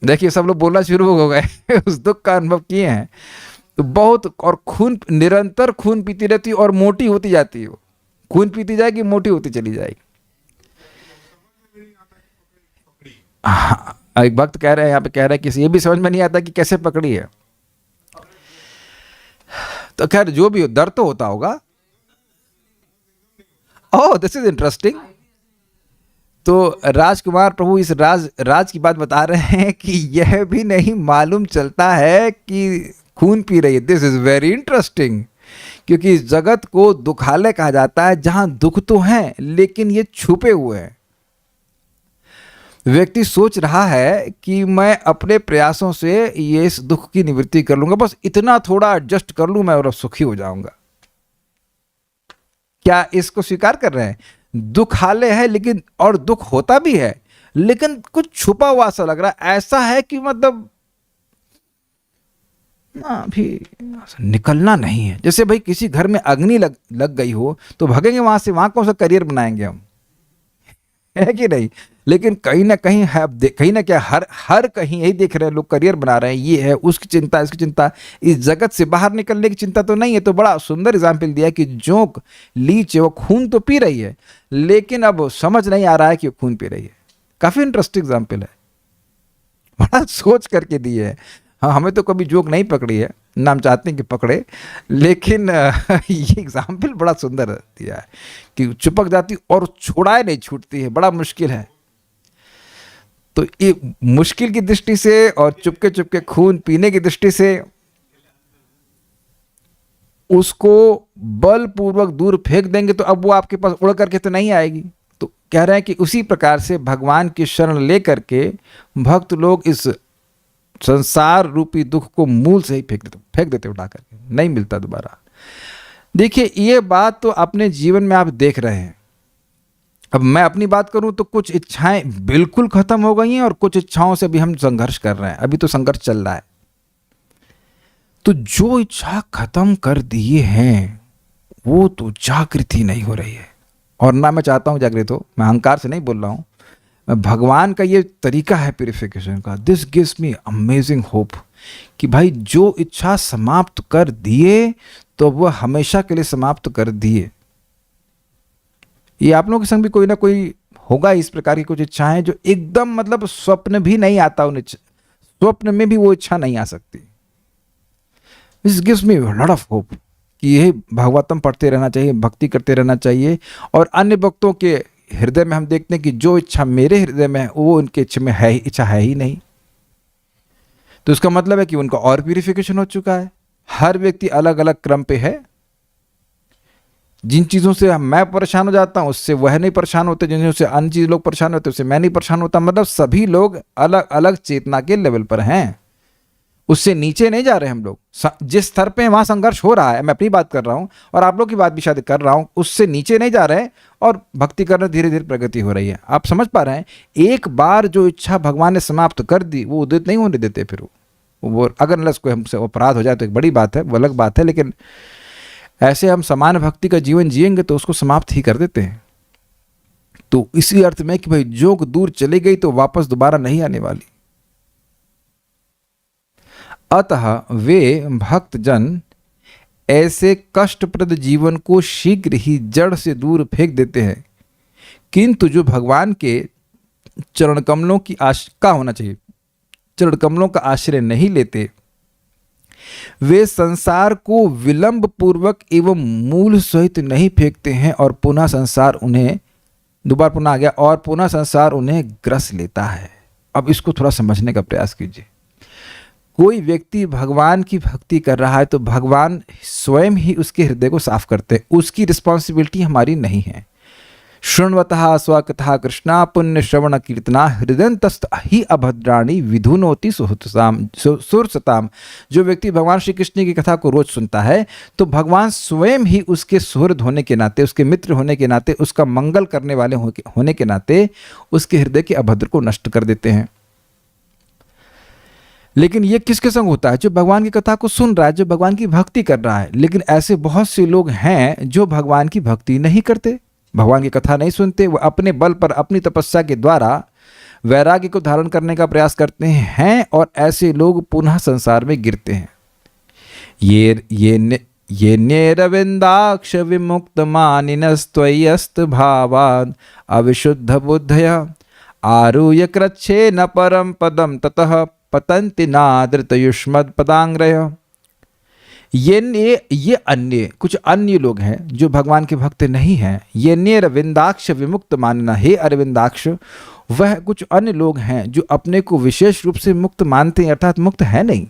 देखिए सब लोग बोलना शुरू हो गए उस दुख का अनुभव किए हैं तो बहुत, और खून, निरंतर खून पीती रहती है और मोटी होती जाती है। वो खून पीती जाएगी, मोटी होती चली जाएगी। एक भक्त कह रहे हैं, यहाँ पे कह रहे हैं कि ये भी समझ में नहीं आता कि कैसे पकड़ी है। तो खैर जो भी हो, डर तो होता होगा। Oh this is interesting. तो राजकुमार प्रभु इस राज की बात बता रहे हैं कि यह भी नहीं मालूम चलता है कि खून पी रही है। दिस इज वेरी इंटरेस्टिंग, क्योंकि इस जगत को दुखालय कहा जाता है, जहां दुख तो हैं लेकिन ये छुपे हुए हैं। व्यक्ति सोच रहा है कि मैं अपने प्रयासों से ये इस दुख की निवृत्ति कर लूंगा, बस इतना थोड़ा एडजस्ट कर लूं मैं और सुखी हो जाऊंगा। क्या इसको स्वीकार कर रहे हैं? दुखालय है लेकिन, और दुख होता भी है लेकिन कुछ छुपा हुआ सा लग रहा है। ऐसा है कि मतलब अभी निकलना नहीं है। जैसे भाई किसी घर में अग्नि लग गई हो तो भागेंगे वहां से, वहां कौन सा करियर बनाएंगे हम, है कि नहीं? लेकिन कहीं ना कहीं है, कहीं ना क्या, हर कहीं यही देख रहे हैं लोग, करियर बना रहे हैं। ये है, उसकी चिंता, इसकी चिंता, इस जगत से बाहर निकलने की चिंता तो नहीं है। तो बड़ा सुंदर एग्जाम्पल दिया कि जोंक लीच है, वो खून तो पी रही है लेकिन अब समझ नहीं आ रहा है कि वो खून पी रही है। काफी इंटरेस्टिंग एग्जाम्पल है, बड़ा सोच करके दिए है। हाँ, हमें तो कभी जोक नहीं पकड़ी है, ना हम चाहते हैं कि पकड़े, लेकिन ये एग्जाम्पल बड़ा सुंदर दिया है कि चिपक जाती और छुड़ाए नहीं छूटती है। बड़ा मुश्किल है। तो ये मुश्किल की दृष्टि से और चुपके चुपके खून पीने की दृष्टि से उसको बलपूर्वक दूर फेंक देंगे तो अब वो आपके पास उड़ करके तो नहीं आएगी। तो कह रहे हैं कि उसी प्रकार से भगवान की शरण ले करके भक्त लोग इस संसार रूपी दुख को मूल से ही फेंक देते उठा करके, नहीं मिलता दोबारा। देखिए ये बात तो अपने जीवन में आप देख रहे हैं। अब मैं अपनी बात करूं तो कुछ इच्छाएं बिल्कुल खत्म हो गई हैं और कुछ इच्छाओं से भी हम संघर्ष कर रहे हैं। अभी तो संघर्ष चल रहा है। तो जो इच्छा खत्म कर दिए हैं वो तो जागृति नहीं हो रही है। और ना मैं चाहता हूँ जागृत हो, मैं अहंकार से नहीं बोल रहा हूँ। भगवान का ये तरीका है प्यूरिफिकेशन का। This gives me amazing hope कि भाई जो इच्छा समाप्त कर दिए तो वह हमेशा के लिए समाप्त कर दिए। ये आप लोगों के संग भी कोई ना कोई होगा इस प्रकार की कुछ इच्छाएं जो एकदम मतलब स्वप्न भी नहीं आता, उन्हें स्वप्न में भी वो इच्छा नहीं आ सकती। This gives me lot of hope कि यह भागवतम पढ़ते रहना चाहिए, भक्ति करते रहना चाहिए। और अन्य भक्तों के हृदय में हम देखते हैं कि जो इच्छा मेरे हृदय में है वो उनके इच्छा है ही नहीं। तो इसका मतलब है कि उनका और प्यूरिफिकेशन हो चुका है। हर व्यक्ति अलग अलग क्रम पे है। जिन चीज़ों से मैं परेशान हो जाता हूँ उससे वह नहीं परेशान होते, जिन चीज़ों से अन्य चीज़ लोग परेशान होते उससे मैं नहीं परेशान होता। मतलब सभी लोग अलग अलग चेतना के लेवल पर हैं, उससे नीचे नहीं जा रहे हम लोग। जिस स्तर पे वहाँ संघर्ष हो रहा है, मैं अपनी बात कर रहा हूँ और आप लोग की बात भी शायद कर रहा हूँ, उससे नीचे नहीं जा रहे और भक्ति करने धीरे धीरे प्रगति हो रही है। आप समझ पा रहे हैं? एक बार जो इच्छा भगवान ने समाप्त कर दी वो उदित नहीं होने देते फिर वो अगर नलस कोई हमसे अपराध हो जाए तो एक बड़ी बात है, वो अलग बात है, लेकिन ऐसे हम समान भक्ति का जीवन जिएंगे तो उसको समाप्त ही कर देते हैं। तो इसी अर्थ में कि भाई जोग दूर चली गई तो वापस दोबारा नहीं आने वाली। अतः वे भक्तजन ऐसे कष्टप्रद जीवन को शीघ्र ही जड़ से दूर फेंक देते हैं, किंतु जो भगवान के चरण कमलों की का होना चाहिए, चरण कमलों का आश्रय नहीं लेते, वे संसार को विलंब पूर्वक एवं मूल सहित नहीं फेंकते हैं और पुनः संसार उन्हें दोबारा पुनः आ गया और पुनः संसार उन्हें ग्रस लेता है। अब इसको थोड़ा समझने का प्रयास कीजिए। कोई व्यक्ति भगवान की भक्ति कर रहा है तो भगवान स्वयं ही उसके हृदय को साफ करते हैं, उसकी रिस्पॉन्सिबिलिटी हमारी नहीं है। शृण्वतः स्वकथा कृष्णा पुण्य श्रवण कीर्तना हृदयंतस्थ ही अभद्राणी विधुनोति सुरसताम। जो व्यक्ति भगवान श्री कृष्ण की कथा को रोज सुनता है तो भगवान स्वयं ही उसके सुहृद होने के नाते, उसके मित्र होने के नाते, उसका मंगल करने वाले होने के नाते उसके हृदय के अभद्र को नष्ट कर देते हैं। लेकिन ये किसके संग होता है? जो भगवान की कथा को सुन रहा है, जो भगवान की भक्ति कर रहा है। लेकिन ऐसे बहुत से लोग हैं जो भगवान की भक्ति नहीं करते, भगवान की कथा नहीं सुनते, वो अपने बल पर अपनी तपस्या के द्वारा वैराग्य को धारण करने का प्रयास करते हैं और ऐसे लोग पुनः संसार में गिरते हैं। ये नेरविंदाक्ष विमुक्त मानिनस्त्वयस्त भावान् अविशुद्ध बुद्धया आरुह्य कृच्छे न परम पदम ततः पतंति नादृत युष्मद पदांग्रय। ये अन्य कुछ अन्य लोग हैं जो भगवान के भक्त नहीं हैं। ये ने अरविंदाक्ष विमुक्त मानना, हे अरविंदाक्ष, वह कुछ अन्य लोग हैं जो अपने को विशेष रूप से मुक्त मानते हैं, अर्थात मुक्त है नहीं।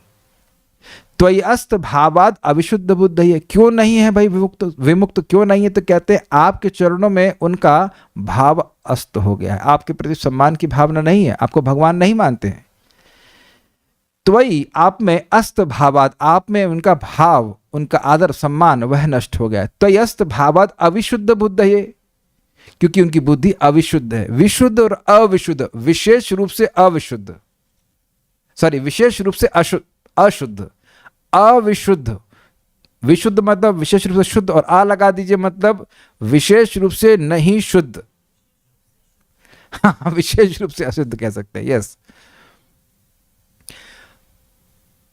त्वयस्त भावाद अविशुद्ध बुद्ध, ये क्यों नहीं है भाई विमुक्त क्यों नहीं है? तो कहते हैं आपके चरणों में उनका भाव अस्त हो गया है, आपके प्रति सम्मान की भावना नहीं है, आपको भगवान नहीं मानते हैं। त्वयि आप में अस्त भावाद, आप में उनका भाव, उनका आदर सम्मान वह नष्ट हो गया है। त्वयस्त भावाद अविशुद्ध बुद्ध, ये क्योंकि उनकी बुद्धि अविशुद्ध है। विशुद्ध और अविशुद्ध, विशेष रूप से अविशुद्ध, विशेष रूप से अशुद्ध, अविशुद्ध, विशुद्ध मतलब विशेष रूप से शुद्ध और आ लगा दीजिए मतलब विशेष रूप से नहीं शुद्ध। विशेष रूप से अशुद्ध कह सकते हैं। यस।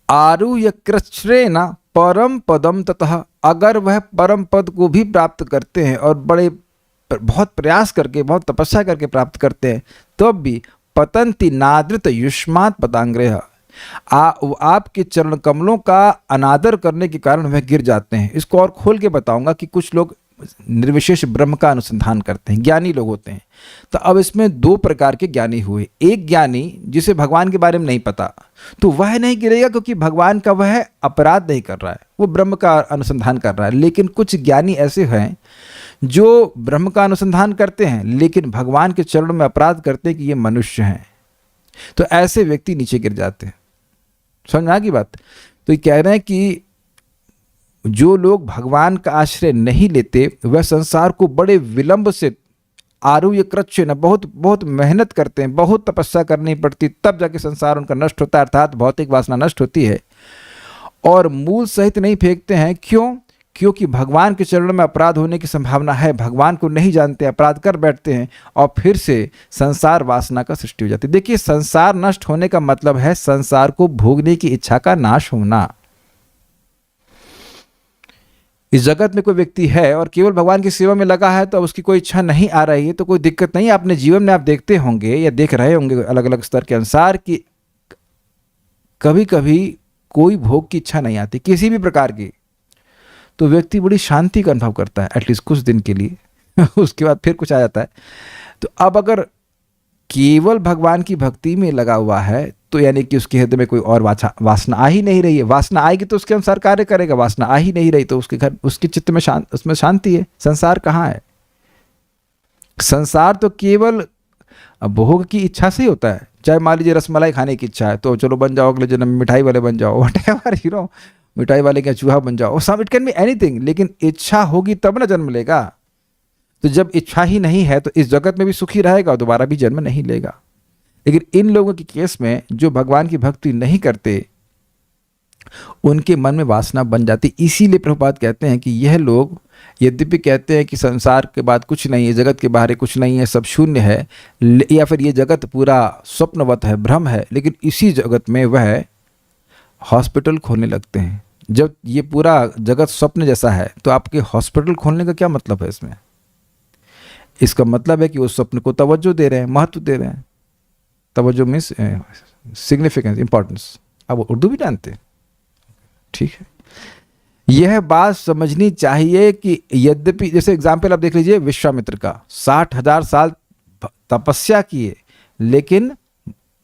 आरुह्य कृच्छ्रेण परम पदम ततः, अगर वह परम पद को भी प्राप्त करते हैं और बहुत प्रयास करके, बहुत तपस्या करके प्राप्त करते हैं, तब भी पतंति नादृत युष्मात् पदांग्रह, आपके चरण कमलों का अनादर करने के कारण वह गिर जाते हैं। इसको और खोल के बताऊंगा कि कुछ लोग निर्विशेष ब्रह्म का अनुसंधान करते हैं, ज्ञानी लोग होते हैं। तो अब इसमें दो प्रकार के ज्ञानी हुए। एक ज्ञानी जिसे भगवान के बारे में नहीं पता, तो वह नहीं गिरेगा क्योंकि भगवान का वह अपराध नहीं कर रहा है, वो ब्रह्म का अनुसंधान कर रहा है। लेकिन कुछ ज्ञानी ऐसे हैं जो ब्रह्म का अनुसंधान करते हैं लेकिन भगवान के चरणों में अपराध करते हैं कि ये मनुष्य हैं, तो ऐसे व्यक्ति नीचे गिर जाते हैं। समझ आ गई बात? तो ये कह रहे हैं कि जो लोग भगवान का आश्रय नहीं लेते वह संसार को बड़े विलंब से आरुह्य कृच्छ न बहुत मेहनत करते हैं, बहुत तपस्या करनी पड़ती, तब जाके संसार उनका नष्ट होता है, अर्थात भौतिक वासना नष्ट होती है, और मूल सहित नहीं फेंकते हैं। क्यों? क्योंकि भगवान के चरणों में अपराध होने की संभावना है, भगवान को नहीं जानते, अपराध कर बैठते हैं और फिर से संसार वासना का सृष्टि हो जाती है। देखिए, संसार नष्ट होने का मतलब है संसार को भोगने की इच्छा का नाश होना। इस जगत में कोई व्यक्ति है और केवल भगवान की सेवा में लगा है तो उसकी कोई इच्छा नहीं आ रही है तो कोई दिक्कत नहीं। अपने जीवन में आप देखते होंगे या देख रहे होंगे अलग अलग स्तर के अनुसार कि कभी कभी कोई भोग की इच्छा नहीं आती किसी भी प्रकार की, तो व्यक्ति बड़ी शांति का अनुभव करता है एटलीस्ट कुछ दिन के लिए उसके बाद फिर कुछ आ जाता है। तो अब अगर केवल भगवान की भक्ति में लगा हुआ है तो यानी कि उसके हृदय में कोई और वासना आ ही नहीं रही है। वासना आएगी तो उसके अनुसार कार्य करेगा, वासना आ ही नहीं रही तो उसके चित्त में उसमें शांति है। संसार कहाँ है? संसार तो केवल भोग की इच्छा से ही होता है। चाहे मान लीजिए रसमलाई खाने की इच्छा है तो चलो बन जाओ, अगले जन्म में मिठाई वाले बन जाओ, व्हाटएवर मिठाई वाले का चूहा बन जाओ, सम इट कैन बी एनीथिंग, लेकिन इच्छा होगी तब ना जन्म लेगा। तो जब इच्छा ही नहीं है तो इस जगत में भी सुखी रहेगा, दोबारा भी जन्म नहीं लेगा। लेकिन इन लोगों के केस में जो भगवान की भक्ति नहीं करते उनके मन में वासना बन जाती। इसीलिए प्रभुपाद कहते हैं कि यह लोग यद्यपि कहते हैं कि संसार के बाद कुछ नहीं है, जगत के बाहर कुछ नहीं है, सब शून्य है, या फिर ये जगत पूरा स्वप्नवत है, भ्रम है, लेकिन इसी जगत में वह हॉस्पिटल खोलने लगते हैं। जब ये पूरा जगत स्वप्न जैसा है तो आपके हॉस्पिटल खोलने का क्या मतलब है? इसमें इसका मतलब है कि उस स्वप्न को तवज्जो दे रहे हैं, महत्व दे रहे हैं। तवज्जो मीन्स सिग्निफिकेंस, इंपॉर्टेंस। अब उर्दू भी जानते हैं, ठीक है। यह बात समझनी चाहिए कि यद्यपि जैसे एग्जाम्पल आप देख लीजिए विश्वामित्र का, 60,000 साल तपस्या किए लेकिन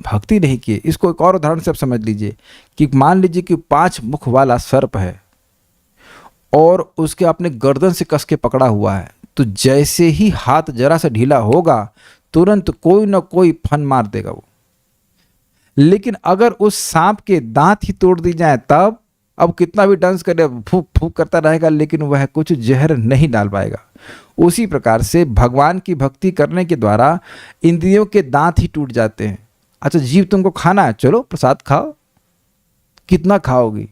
भक्ति नहीं किए। इसको एक और उदाहरण से आप समझ लीजिए कि मान लीजिए कि 5 मुख वाला सर्प है और उसके अपने गर्दन से कस के पकड़ा हुआ है, तो जैसे ही हाथ जरा सा ढीला होगा तुरंत कोई ना कोई फन मार देगा वो। लेकिन अगर उस सांप के दांत ही तोड़ दी जाए तब, अब कितना भी डांस करे, फूक फूक करता रहेगा लेकिन वह कुछ जहर नहीं डाल पाएगा। उसी प्रकार से भगवान की भक्ति करने के द्वारा इंद्रियों के दांत ही टूट जाते हैं। अच्छा, जीव तुमको खाना है, चलो प्रसाद खाओ, कितना खाओगी?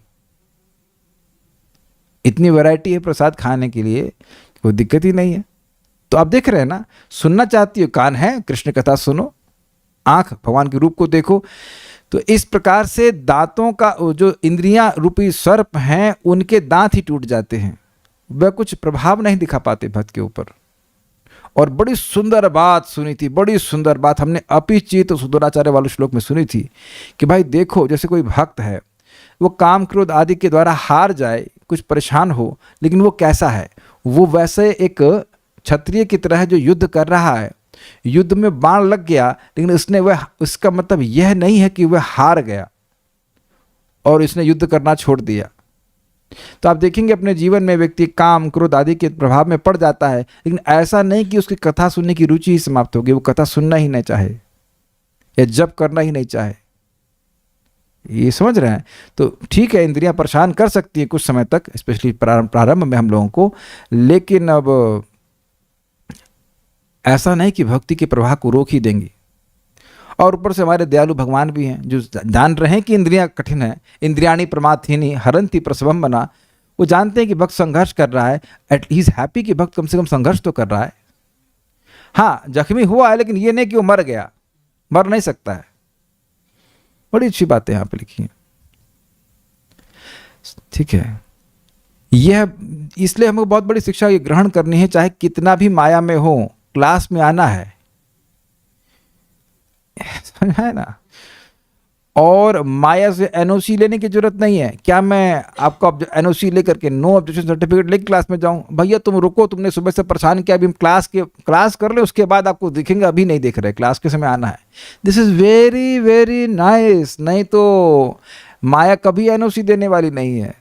इतनी वैरायटी है प्रसाद खाने के लिए, कोई दिक्कत ही नहीं है। तो आप देख रहे हैं ना, सुनना चाहती हो, कान है, कृष्ण कथा सुनो, आंख भगवान के रूप को देखो। तो इस प्रकार से दांतों का जो इंद्रियां रूपी सर्प हैं उनके दांत ही टूट जाते हैं, वह कुछ प्रभाव नहीं दिखा पाते भक्त के ऊपर। और बड़ी सुंदर बात सुनी थी, बड़ी सुंदर बात हमने अपिचित सुंदराचार्य वाले श्लोक में सुनी थी कि भाई देखो, जैसे कोई भक्त है वो काम क्रोध आदि के द्वारा हार जाए, कुछ परेशान हो, लेकिन वो कैसा है? वो वैसे एक क्षत्रिय की तरह जो युद्ध कर रहा है, युद्ध में बाण लग गया लेकिन उसका मतलब यह नहीं है कि वह हार गया और इसने युद्ध करना छोड़ दिया। तो आप देखेंगे अपने जीवन में व्यक्ति काम क्रोध आदि के प्रभाव में पड़ जाता है, लेकिन ऐसा नहीं कि उसकी कथा सुनने की रुचि ही समाप्त होगी, वो कथा सुनना ही नहीं चाहे या जप करना ही नहीं चाहे। ये समझ रहे हैं? तो ठीक है, इंद्रियां परेशान कर सकती है कुछ समय तक, स्पेशली प्रारंभ में हम लोगों को, लेकिन अब ऐसा नहीं कि भक्ति के प्रवाह को रोक ही देंगी। और ऊपर से हमारे दयालु भगवान भी हैं जो जान रहे हैं कि इंद्रियां कठिन है, इंद्रियाणी प्रमाथिनी हरंती प्रसवम बना। वो जानते हैं कि भक्त संघर्ष कर रहा है, एट ही इज हैप्पी कि भक्त कम से कम संघर्ष तो कर रहा है। हाँ, जख्मी हुआ है लेकिन ये नहीं कि वो मर गया, मर नहीं सकता है। बड़ी अच्छी बातें यहाँ पे लिखी हैं, ठीक है। यह इसलिए हमें बहुत बड़ी शिक्षा ये ग्रहण करनी है, चाहे कितना भी माया में हो, क्लास में आना है, समझा है ना। और माया से एनओसी लेने की जरूरत नहीं है। क्या मैं आपको एनओसी लेकर के नो ऑब्जेक्शन सर्टिफिकेट लेकर क्लास में जाऊं? भैया तुम रुको, तुमने सुबह से परेशान किया, अभी हम क्लास कर ले, उसके बाद आपको दिखेंगे, अभी नहीं देख रहे, क्लास के समय आना है। This is very very nice. नहीं तो माया कभी एनओसी देने वाली नहीं है,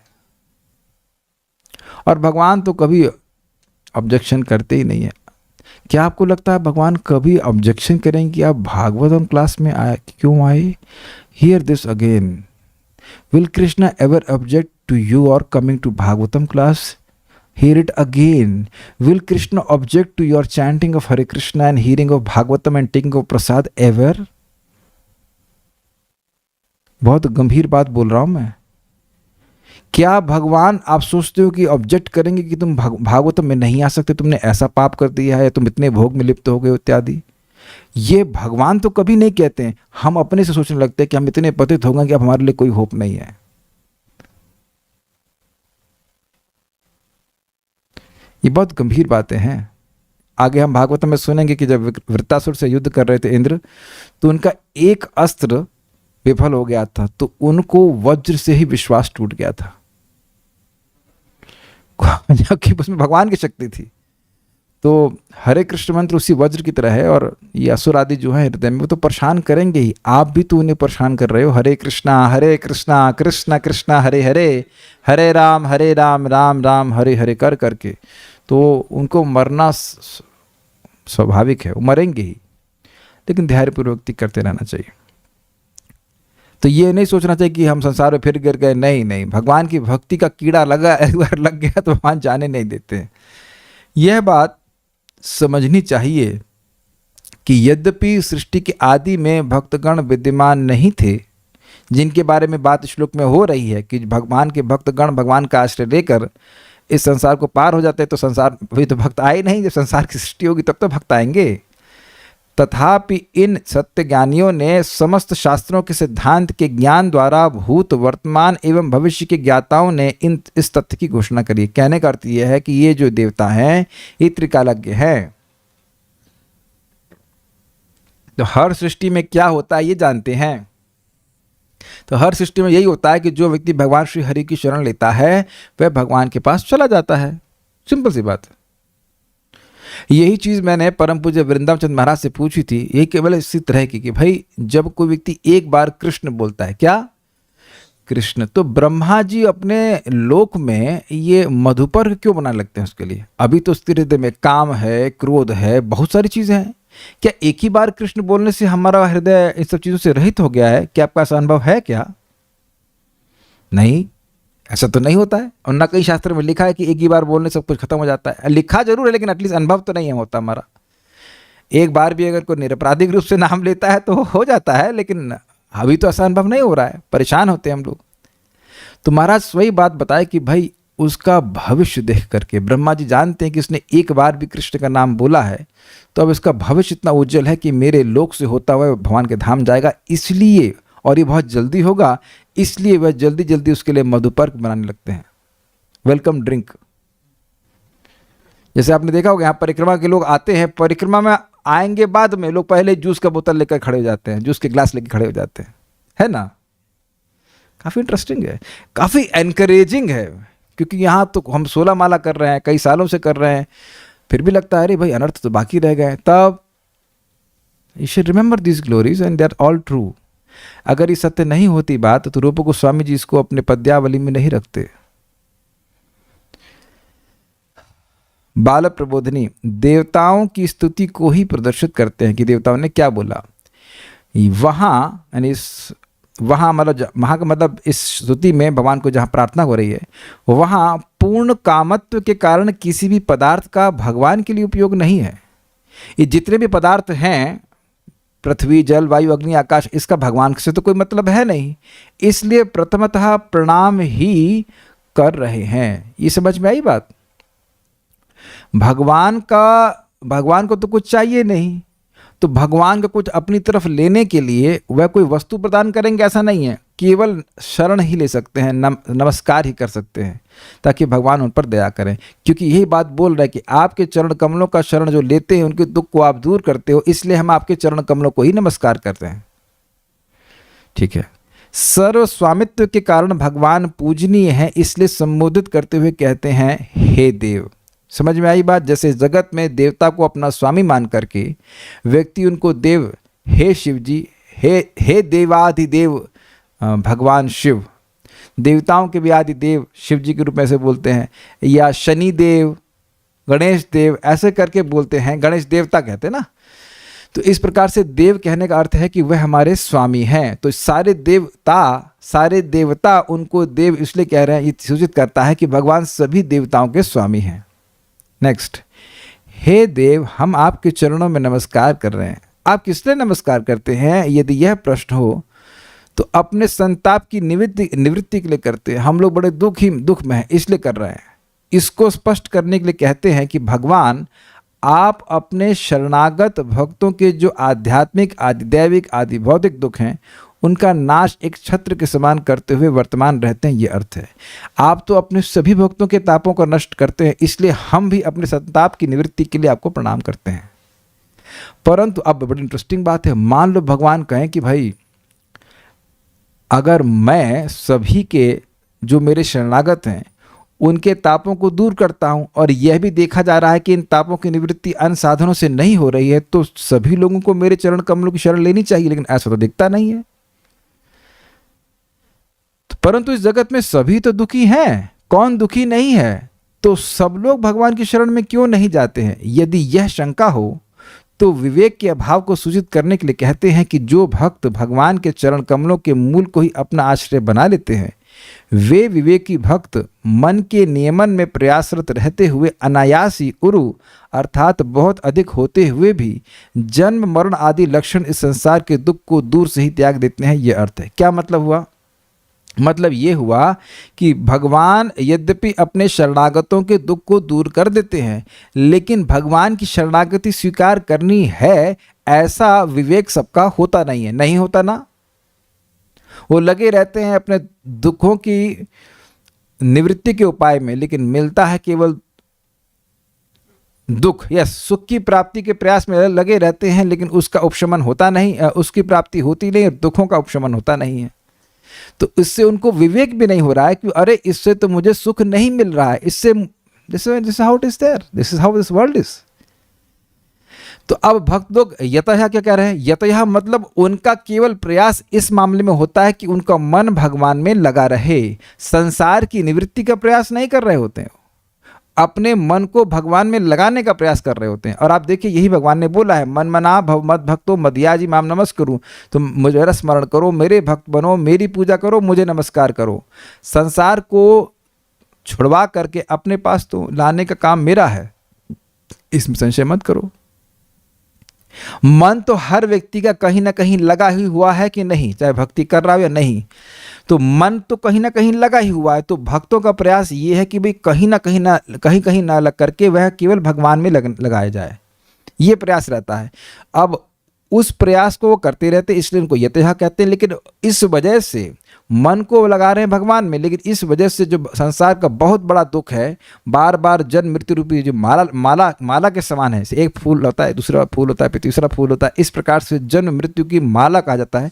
और भगवान तो कभी ऑब्जेक्शन करते ही नहीं है। क्या आपको लगता है भगवान कभी ऑब्जेक्शन करेंगे कि आप भागवतम क्लास में आए, क्यों आए? Hear this again, will Krishna ever object to you or coming to Bhagavatam class? Hear it again, will Krishna object to your chanting of Hare Krishna and hearing of Bhagavatam and taking of prasad ever? बहुत गंभीर बात बोल रहा हूं मैं। क्या भगवान आप सोचते हो कि ऑब्जेक्ट करेंगे कि तुम भागवतम में नहीं आ सकते, तुमने ऐसा पाप कर दिया है, या तुम इतने भोग में लिप्त हो गए इत्यादि? ये भगवान तो कभी नहीं कहते हैं। हम अपने से सोचने लगते हैं कि हम इतने पतित हो गए कि अब हमारे लिए कोई होप नहीं है। ये बहुत गंभीर बातें हैं। आगे हम भागवतम में सुनेंगे कि जब वृत्तासुर से युद्ध कर रहे थे इंद्र, तो उनका एक अस्त्र विफल हो गया था, तो उनको वज्र से ही विश्वास टूट गया था, जबकि उसमें भगवान की शक्ति थी। तो हरे कृष्ण मंत्र उसी वज्र की तरह है, और ये असुर आदि जो है हृदय में, वो तो परेशान करेंगे ही। आप भी तो उन्हें परेशान कर रहे हो। हरे कृष्णा कृष्ण कृष्ण हरे हरे, हरे राम राम राम हरे हरे कर करके। तो उनको मरना स्वाभाविक है, वो मरेंगे ही, लेकिन धैर्यपूर्वक करते रहना चाहिए। तो ये नहीं सोचना चाहिए कि हम संसार में फिर गिर गए। नहीं नहीं, भगवान की भक्ति का कीड़ा लगा, एक बार लग गया तो भगवान जाने नहीं देते। यह बात समझनी चाहिए कि यद्यपि सृष्टि के आदि में भक्तगण विद्यमान नहीं थे, जिनके बारे में बात श्लोक में हो रही है कि भगवान के भक्तगण भगवान का आश्रय लेकर इस संसार को पार हो जाते हैं, तो संसार भी तो भक्त आए नहीं। जब संसार की सृष्टि होगी तब तो भक्त आएंगे। तथापि इन सत्य ज्ञानियों ने समस्त शास्त्रों के सिद्धांत के ज्ञान द्वारा भूत वर्तमान एवं भविष्य के ज्ञाताओं ने इस तथ्य की घोषणा करी। कहने का अर्थ यह है कि ये जो देवता हैं ये त्रिकालज्ञ हैं। तो हर सृष्टि में क्या होता है ये जानते हैं। तो हर सृष्टि में यही होता है कि जो व्यक्ति भगवान श्री हरि की शरण लेता है वह भगवान के पास चला जाता है। सिंपल सी बात है। यही चीज़ मैंने परम पूज्य वृंदावन चंद्र महाराज से पूछी थी। ये केवल इसी तरह की कि भाई जब कोई व्यक्ति एक बार कृष्ण बोलता है, क्या कृष्ण, तो ब्रह्मा जी अपने लोक में ये मधुपर्क क्यों बनाने लगते हैं उसके लिए? अभी तो उसके हृदय में काम है, क्रोध है, बहुत सारी चीज़ें हैं। क्या एक ही बार कृष्ण बोलने से हमारा हृदय इन सब चीज़ों से रहित हो गया है? क्या आपका ऐसा अनुभव है क्या? नहीं, ऐसा तो नहीं होता है। और ना कई शास्त्र में लिखा है कि एक ही बार बोलने सब कुछ खत्म हो जाता है। लिखा जरूर है, लेकिन एटलीस्ट अनुभव तो नहीं होता हमारा। एक बार भी अगर कोई निरपराधिक रूप से नाम लेता है तो हो जाता है, लेकिन अभी तो ऐसा अनुभव नहीं हो रहा है। परेशान होते हैं हम लोग। तो महाराज वही बात बताए कि भाई उसका भविष्य देख करके ब्रह्मा जी जानते हैं कि उसने एक बार भी कृष्ण का नाम बोला है, तो अब इसका भविष्य इतना उज्जवल है कि मेरे लोक से होता हुआ भगवान के धाम जाएगा, इसलिए, और ये बहुत जल्दी होगा, इसलिए वह जल्दी जल्दी उसके लिए मधुपर्क बनाने लगते हैं, वेलकम ड्रिंक। जैसे आपने देखा होगा यहाँ परिक्रमा के लोग आते हैं, परिक्रमा में आएंगे बाद में लोग पहले जूस का बोतल लेकर खड़े हो जाते हैं, जूस के ग्लास लेकर खड़े हो जाते हैं, है ना? काफ़ी इंटरेस्टिंग है, काफ़ी एनकरेजिंग है, क्योंकि यहाँ तो हम 16 माला कर रहे हैं, कई सालों से कर रहे हैं, फिर भी लगता है अरे भाई अनर्थ तो बाकी रह गए। तब you should remember this glories and they are all true. अगर ये सत्य नहीं होती बात तो रूप गोस्वामी जी इसको अपने पद्यावली में नहीं रखते। बाल प्रबोधनी देवताओं की स्तुति को ही प्रदर्शित करते हैं कि देवताओं ने क्या बोला। वहाँ यानी वहाँ मतलब वहाँ का मतलब इस स्तुति में भगवान को जहाँ प्रार्थना हो रही है वहाँ पूर्ण कामत्व के कारण किसी भी पदार्थ का भगवान के लिए उपयोग नहीं है। ये जितने भी पदार्थ हैं, पृथ्वी, जल, वायु, अग्नि, आकाश, इसका भगवान से तो कोई मतलब है नहीं, इसलिए प्रथमतः प्रणाम ही कर रहे हैं। ये समझ में आई बात? भगवान को तो कुछ चाहिए नहीं, तो भगवान का कुछ अपनी तरफ लेने के लिए वह कोई वस्तु प्रदान करेंगे ऐसा नहीं है। केवल शरण ही ले सकते हैं, नमस्कार ही कर सकते हैं, ताकि भगवान उन पर दया करें। क्योंकि यही बात बोल रहा है कि आपके चरण कमलों का शरण जो लेते हैं उनके दुख को आप दूर करते हो, इसलिए हम आपके चरण कमलों को ही नमस्कार करते हैं। ठीक है। सर्व स्वामित्व के कारण भगवान पूजनीय है, इसलिए संबोधित करते हुए कहते हैं हे देव। समझ में आई बात? जैसे जगत में देवता को अपना स्वामी मान करके व्यक्ति उनको देव, हे शिव जी, हे देवाधिदेव भगवान शिव, देवताओं के भी आदि देव शिव जी के रूप में ऐसे बोलते हैं, या शनि देव, गणेश देव, ऐसे करके बोलते हैं। गणेश देवता कहते हैं ना। तो इस प्रकार से देव कहने का अर्थ है कि वह हमारे स्वामी हैं। तो सारे देवता उनको देव इसलिए कह रहे हैं, ये सूचित करता है कि भगवान सभी देवताओं के स्वामी हैं। नेक्स्ट, हे देव, हम आपके चरणों में नमस्कार कर रहे हैं। आप किस लिए नमस्कार करते हैं? यदि यह प्रश्न हो तो अपने संताप की निवृत्ति के लिए करते हैं। हम लोग बड़े दुख में हैं इसलिए कर रहे हैं। इसको स्पष्ट करने के लिए कहते हैं कि भगवान आप अपने शरणागत भक्तों के जो आध्यात्मिक, आदि दैविक, आदि भौतिक दुख हैं उनका नाश एक छत्र के समान करते हुए वर्तमान रहते हैं, ये अर्थ है। आप तो अपने सभी भक्तों के तापों को नष्ट करते हैं, इसलिए हम भी अपने संताप की निवृत्ति के लिए आपको प्रणाम करते हैं। परंतु अब बड़ी इंटरेस्टिंग बात है, मान लो भगवान कहें कि भाई अगर मैं सभी के जो मेरे शरणागत हैं उनके तापों को दूर करता हूं और यह भी देखा जा रहा है कि इन तापों की निवृत्ति अन्य साधनों से नहीं हो रही है, तो सभी लोगों को मेरे चरण कमलों की शरण लेनी चाहिए, लेकिन ऐसा तो दिखता नहीं है। परंतु इस जगत में सभी तो दुखी हैं, कौन दुखी नहीं है? तो सब लोग भगवान की शरण में क्यों नहीं जाते हैं? यदि यह शंका हो तो विवेक के अभाव को सूचित करने के लिए कहते हैं कि जो भक्त भगवान के चरण कमलों के मूल को ही अपना आश्रय बना लेते हैं, वे विवेकी भक्त मन के नियमन में प्रयासरत रहते हुए अनायासी उरु अर्थात बहुत अधिक होते हुए भी जन्म मरण आदि लक्षण इस संसार के दुख को दूर से ही त्याग देते हैं। यह अर्थ है। क्या मतलब हुआ? मतलब ये हुआ कि भगवान यद्यपि अपने शरणागतों के दुख को दूर कर देते हैं, लेकिन भगवान की शरणागति स्वीकार करनी है ऐसा विवेक सबका होता नहीं है। नहीं होता ना, वो लगे रहते हैं अपने दुखों की निवृत्ति के उपाय में, लेकिन मिलता है केवल दुख या सुख की प्राप्ति के प्रयास में लगे रहते हैं, लेकिन उसका उपशमन होता नहीं, उसकी प्राप्ति होती नहीं और दुखों का उपशमन होता नहीं है। तो इससे उनको विवेक भी नहीं हो रहा है कि अरे इससे तो मुझे सुख नहीं मिल रहा है, इससे this how it is there, this is how this world is. तो अब भक्त लोग यतः क्या कह रहे हैं? यतः मतलब उनका केवल प्रयास इस मामले में होता है कि उनका मन भगवान में लगा रहे, संसार की निवृत्ति का प्रयास नहीं कर रहे होते हैं, अपने मन को भगवान में लगाने का प्रयास कर रहे होते हैं। और आप देखिए यही भगवान ने बोला है, मन मना भव मद भक्तो मदयाजी माम नमस्करूं, तुम मुझे स्मरण करो, मेरे भक्त बनो, मेरी पूजा करो, मुझे नमस्कार करो। संसार को छुड़वा करके अपने पास तो लाने का काम मेरा है, इसमें संशय मत करो। मन तो हर व्यक्ति का कहीं ना कहीं लगा ही हुआ है कि नहीं, चाहे भक्ति कर रहा हो या नहीं, तो मन तो कहीं ना कहीं लगा ही हुआ है। तो भक्तों का प्रयास ये है कि भाई कहीं ना लग करके वह केवल भगवान में लगाया जाए, ये प्रयास रहता है। अब उस प्रयास को वो करते रहते, इसलिए उनको यतः कहते हैं। लेकिन इस वजह से मन को लगा रहे हैं भगवान में, लेकिन इस वजह से जो संसार का बहुत बड़ा दुख है, बार बार जन्म मृत्यु रूपी जो माला के समान है, एक फूल होता है, दूसरा फूल होता है, फिर तीसरा फूल होता है, इस प्रकार से जन्म मृत्यु की माला कहा जाता है,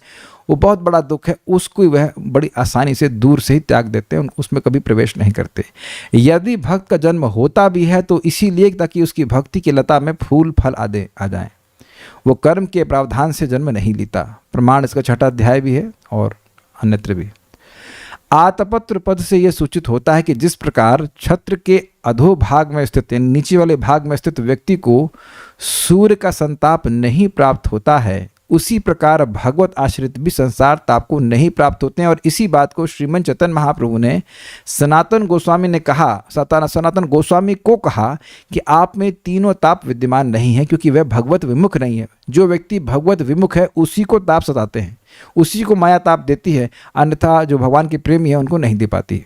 वो बहुत बड़ा दुख है, उसको वह बड़ी आसानी से दूर से ही त्याग देते हैं, उसमें कभी प्रवेश नहीं करते। यदि भक्त का जन्म होता भी है तो इसीलिए ताकि उसकी भक्ति की लता में फूल फल आदि आ जाएं, वो कर्म के प्रावधान से जन्म नहीं लेता। प्रमाण इसका 6वां अध्याय भी है और अन्यत्र भी। आतपत्र पद से यह सूचित होता है कि जिस प्रकार छत्र के अधोभाग में स्थित, नीचे वाले भाग में स्थित व्यक्ति को सूर्य का संताप नहीं प्राप्त होता है, उसी प्रकार भगवत आश्रित भी संसार ताप को नहीं प्राप्त होते हैं। और इसी बात को श्रीमन चैतन्य महाप्रभु ने सनातन गोस्वामी को कहा कि आप में तीनों ताप विद्यमान नहीं है, क्योंकि वह भगवत विमुख नहीं है। जो व्यक्ति भगवत विमुख है उसी को ताप सताते हैं, उसी को माया ताप देती है, अन्यथा जो भगवान के प्रेमी है उनको नहीं दे पाती,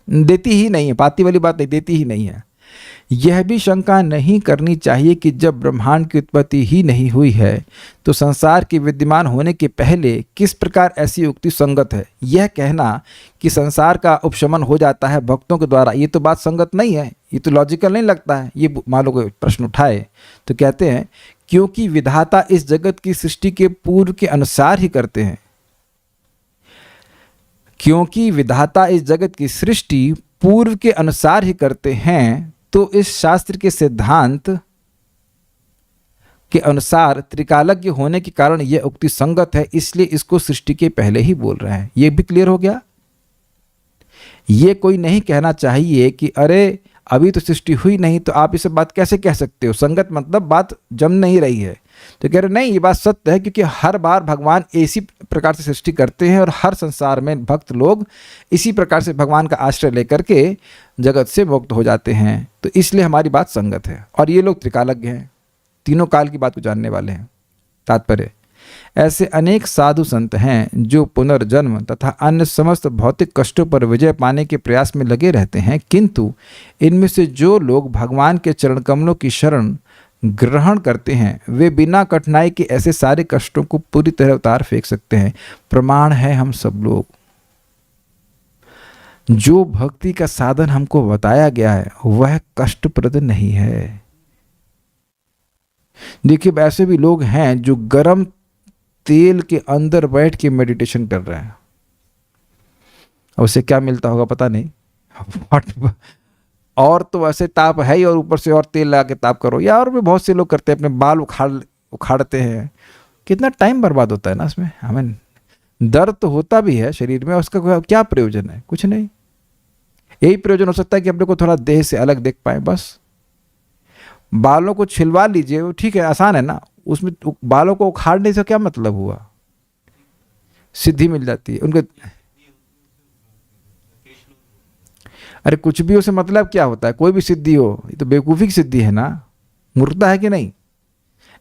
देती ही नहीं है, पाती वाली बात नहीं, देती ही नहीं है। यह भी शंका नहीं करनी चाहिए कि जब ब्रह्मांड की उत्पत्ति ही नहीं हुई है तो संसार के विद्यमान होने के पहले किस प्रकार ऐसी उक्ति संगत है। यह कहना कि संसार का उपशमन हो जाता है भक्तों के द्वारा, ये तो बात संगत नहीं है, ये तो लॉजिकल नहीं लगता है। ये मान लो कोई प्रश्न उठाए तो कहते हैं क्योंकि विधाता इस जगत की सृष्टि के पूर्व के अनुसार ही करते हैं, क्योंकि विधाता इस जगत की सृष्टि पूर्व के अनुसार ही करते हैं, तो इस शास्त्र के सिद्धांत के अनुसार त्रिकालज्ञ होने के कारण यह उक्ति संगत है, इसलिए इसको सृष्टि के पहले ही बोल रहे हैं। यह भी क्लियर हो गया। ये कोई नहीं कहना चाहिए कि अरे अभी तो सृष्टि हुई नहीं तो आप इसे बात कैसे कह सकते हो, संगत मतलब बात जम नहीं रही है। तो कह रहे नहीं, ये बात सत्य है, क्योंकि हर बार भगवान इसी प्रकार से सृष्टि करते हैं और हर संसार में भक्त लोग इसी प्रकार से भगवान का आश्रय लेकर के जगत से मुक्त हो जाते हैं, तो इसलिए हमारी बात संगत है। और ये लोग त्रिकालज्ञ हैं, तीनों काल की बात को जानने वाले हैं। तात्पर्य ऐसे अनेक साधु संत हैं जो पुनर्जन्म तथा अन्य समस्त भौतिक कष्टों पर विजय पाने के प्रयास में लगे रहते हैं, किंतु इनमें से जो लोग भगवान के चरण कमलों की शरण ग्रहण करते हैं वे बिना कठिनाई के ऐसे सारे कष्टों को पूरी तरह उतार फेंक सकते हैं। प्रमाण है हम सब लोग। जो भक्ति का साधन हमको बताया गया है वह कष्टप्रद नहीं है। देखिए, ऐसे भी लोग हैं जो गर्म तेल के अंदर बैठ के मेडिटेशन कर रहे हैं, और उससे क्या मिलता होगा पता नहीं। और तो वैसे ताप है ही, और ऊपर से और तेल लगा के ताप करो। या और भी बहुत से लोग करते हैं, अपने बाल उखाड़ते हैं। कितना टाइम बर्बाद होता है ना इसमें। हमें दर्द तो होता भी है शरीर में, उसका क्या प्रयोजन है? कुछ नहीं। यही प्रयोजन हो सकता है कि अपने को थोड़ा देह से अलग देख पाए, बस। बालों को छिलवा लीजिए, वो ठीक है, आसान है ना। उसमें बालों को उखाड़ने से क्या मतलब हुआ? सिद्धि मिल जाती है उनके। अरे कुछ भी उसे मतलब क्या होता है? कोई भी सिद्धि हो, ये तो बेवकूफ़ी की सिद्धि है ना। मूर्खता है कि नहीं?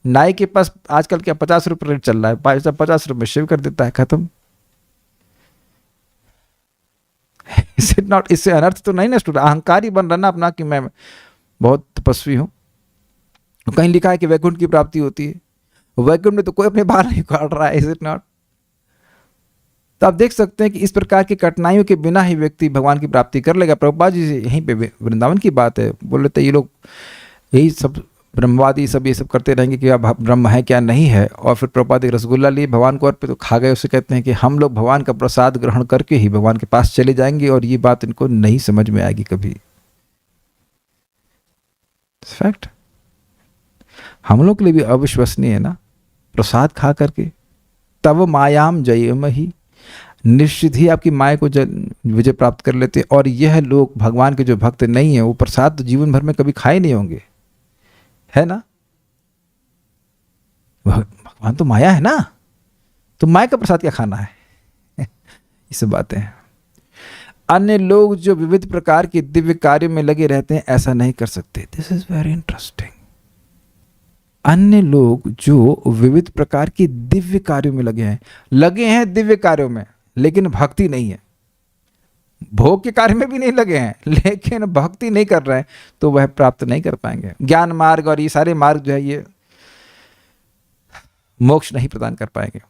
नाई के पास आजकल क्या 50 रुपये रेट चल रहा है, 50 रुपये शेव कर देता है, खत्म। इससे अनर्थ तो नहीं ना स्टूडेंट? अहंकारी बन रहा ना अपना कि मैं बहुत तपस्वी हूं। कहीं लिखा है कि वैकुंठ की प्राप्ति होती है, वैकुंठ में तो कोई अपने बाल नहीं काट रहा है। Is it not? तो आप देख सकते हैं कि इस प्रकार की कठिनाइयों के बिना ही व्यक्ति भगवान की प्राप्ति कर लेगा। प्रभुपाद जी से यहीं पे वृंदावन की बात है, बोल रहे थे ये लोग यही सब ब्रह्मवादी सब ये सब करते रहेंगे कि अब ब्रह्म है क्या नहीं है। और फिर प्रभुपाद एक रसगुल्ला लिए भगवान को अर्पित, तो खा गए। उसे कहते हैं कि हम लोग भगवान का प्रसाद ग्रहण करके ही भगवान के पास चले जाएंगे, और ये बात इनको नहीं समझ में आएगी कभी। फैक्ट। हम लोग के लिए भी अविश्वसनीय है ना, प्रसाद खा करके। तब मायाम जयमहि, निश्चित ही आपकी माया को विजय प्राप्त कर लेते। और यह लोग भगवान के जो भक्त नहीं है, वो प्रसाद तो जीवन भर में कभी खाए नहीं होंगे, है ना। भगवान तो माया है ना, तो माया का प्रसाद क्या खाना है? ये सब बातें हैं। अन्य लोग जो विविध प्रकार के दिव्य कार्यों में लगे रहते हैं ऐसा नहीं कर सकते। This is very interesting. अन्य लोग जो विविध प्रकार के दिव्य कार्यों में लगे हैं दिव्य कार्यों में, लेकिन भक्ति नहीं है। भोग के कार्य में भी नहीं लगे हैं, लेकिन भक्ति नहीं कर रहे हैं, तो वह प्राप्त नहीं कर पाएंगे। ज्ञान मार्ग और ये सारे मार्ग जो है ये मोक्ष नहीं प्रदान कर पाएंगे।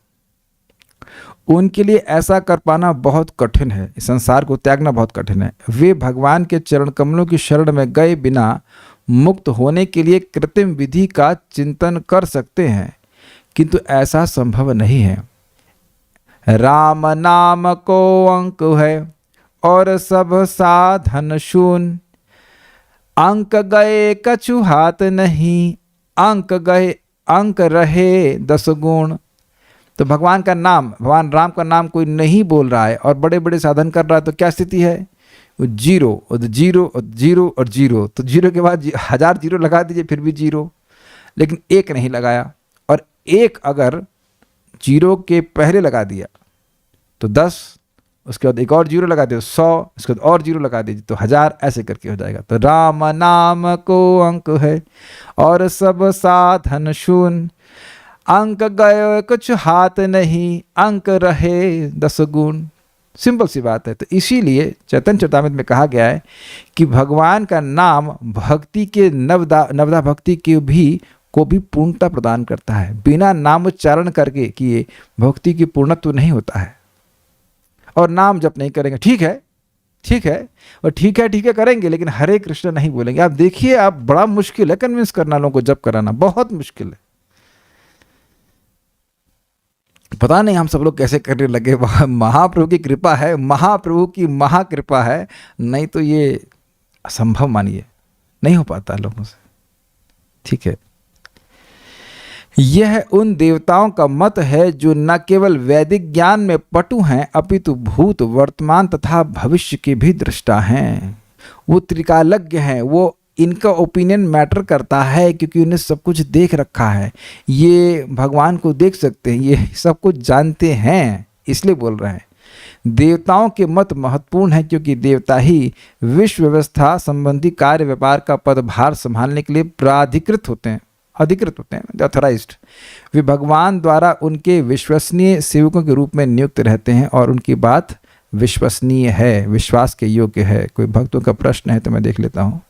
उनके लिए ऐसा कर पाना बहुत कठिन है, इस संसार को त्यागना बहुत कठिन है। वे भगवान के चरण कमलों की शरण में गए बिना मुक्त होने के लिए कृत्रिम विधि का चिंतन कर सकते हैं, किंतु ऐसा संभव नहीं है। राम नाम को अंक है और सब साधन शून्य, अंक गए कछु हाथ नहीं, अंक रहे 10 गुण। तो भगवान का नाम, भगवान राम का नाम कोई नहीं बोल रहा है और बड़े बड़े साधन कर रहा है, तो क्या स्थिति है? वो जीरो और जीरो और जीरो और जीरो। तो जीरो के बाद 1000 जीरो लगा दीजिए फिर भी जीरो, लेकिन एक नहीं लगाया। और एक अगर जीरो के पहले लगा दिया तो 10, उसके बाद एक और जीरो लगा दीजिए 100, उसके बाद और जीरो लगा दीजिए तो 1000, ऐसे करके हो जाएगा। तो राम नाम को अंक है और सब साधन शून्य, अंक गए कुछ हाथ नहीं, अंक रहे 10 गुण। सिंपल सी बात है। तो इसीलिए चैतन्य चरितामृत में कहा गया है कि भगवान का नाम भक्ति के नवदा भक्ति को भी पूर्णता प्रदान करता है। बिना नाम उच्चारण करके किए भक्ति की पूर्णत्व नहीं होता है। और नाम जप नहीं करेंगे, ठीक है और ठीक है करेंगे, लेकिन हरे कृष्ण नहीं बोलेंगे। आप देखिए, आप बड़ा मुश्किल है कन्विंस करना लोगों को जप कराना, बहुत मुश्किल है। पता नहीं हम सब लोग कैसे करने लगे। महाप्रभु की कृपा है, महाप्रभु की महाकृपा है, नहीं तो ये असंभव मानिए, नहीं हो पाता लोगों से। ठीक है, यह उन देवताओं का मत है जो न केवल वैदिक ज्ञान में पटु हैं, अपितु भूत वर्तमान तथा भविष्य के भी दृष्टा हैं। वो त्रिकालज्ञ हैं, वो इनका ओपिनियन मैटर करता है क्योंकि उन्हें सब कुछ देख रखा है। ये भगवान को देख सकते हैं, ये सब कुछ जानते हैं, इसलिए बोल रहे हैं। देवताओं के मत महत्वपूर्ण है क्योंकि देवता ही विश्व व्यवस्था संबंधी कार्य व्यापार का पदभार संभालने के लिए प्राधिकृत होते हैं। अधिकृत होते हैं, ऑथराइज्ड, वे भगवान द्वारा उनके विश्वसनीय सेवकों के रूप में नियुक्त रहते हैं और उनकी बात विश्वसनीय है, विश्वास के योग्य है। कोई भक्तों का प्रश्न है तो मैं देख लेता हूँ।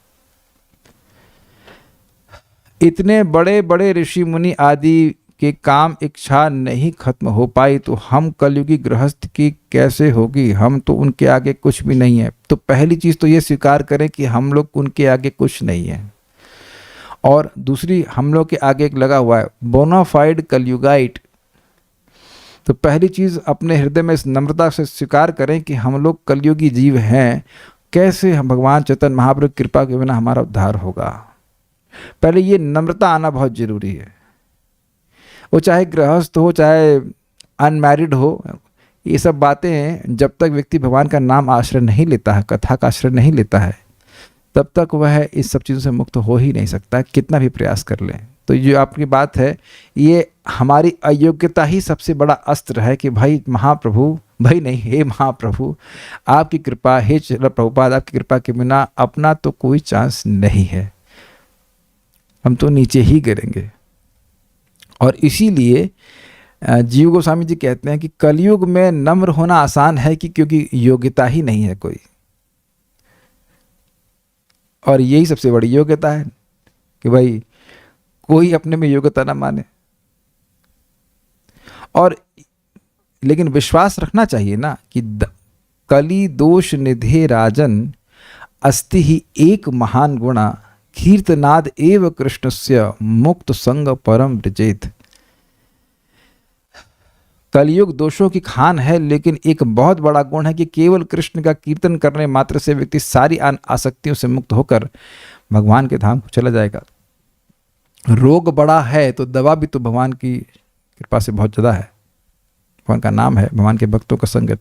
इतने बड़े बड़े ऋषि मुनि आदि के काम इच्छा नहीं खत्म हो पाई तो हम कलयुगी गृहस्थ की कैसे होगी? हम तो उनके आगे कुछ भी नहीं है। तो पहली चीज़ तो ये स्वीकार करें कि हम लोग उनके आगे कुछ नहीं है, और दूसरी, हम लोग के आगे एक लगा हुआ है बोनाफाइड कलयुगाइट। तो पहली चीज़ अपने हृदय में इस नम्रता से स्वीकार करें कि हम लोग कलयुगी जीव हैं। कैसे हम भगवान चैतन्य महाप्रभु की कृपा के बिना हमारा उद्धार होगा? पहले ये नम्रता आना बहुत जरूरी है। वो चाहे गृहस्थ हो चाहे अनमैरिड हो, ये सब बातें जब तक व्यक्ति भगवान का नाम आश्रय नहीं लेता है, कथा का आश्रय नहीं लेता है, तब तक वह इस सब चीज़ों से मुक्त हो ही नहीं सकता, कितना भी प्रयास कर लें। तो ये आपकी बात है, ये हमारी अयोग्यता ही सबसे बड़ा अस्त्र है कि भाई महाप्रभु, भाई नहीं, हे महाप्रभु आपकी कृपा, हे श्रील प्रभुपाद आपकी कृपा के बिना अपना तो कोई चांस नहीं है, हम तो नीचे ही गिरेंगे। और इसीलिए जीव गोस्वामी जी कहते हैं कि कलयुग में नम्र होना आसान है कि क्योंकि योग्यता ही नहीं है कोई, और यही सबसे बड़ी योग्यता है कि भाई कोई अपने में योग्यता ना माने। और लेकिन विश्वास रखना चाहिए ना कि कली दोष निधे राजन अस्ति ही एक महान गुणा कीर्तनाद एव कृष्णस्य मुक्त संग परम ब्रजेत। कलयुग दोषों की खान है, लेकिन एक बहुत बड़ा गुण है कि केवल कृष्ण का कीर्तन करने मात्र से व्यक्ति सारी आसक्तियों से मुक्त होकर भगवान के धाम को चला जाएगा। रोग बड़ा है तो दवा भी तो भगवान की कृपा से बहुत ज़्यादा है। भगवान का नाम है, भगवान के भक्तों का संगत।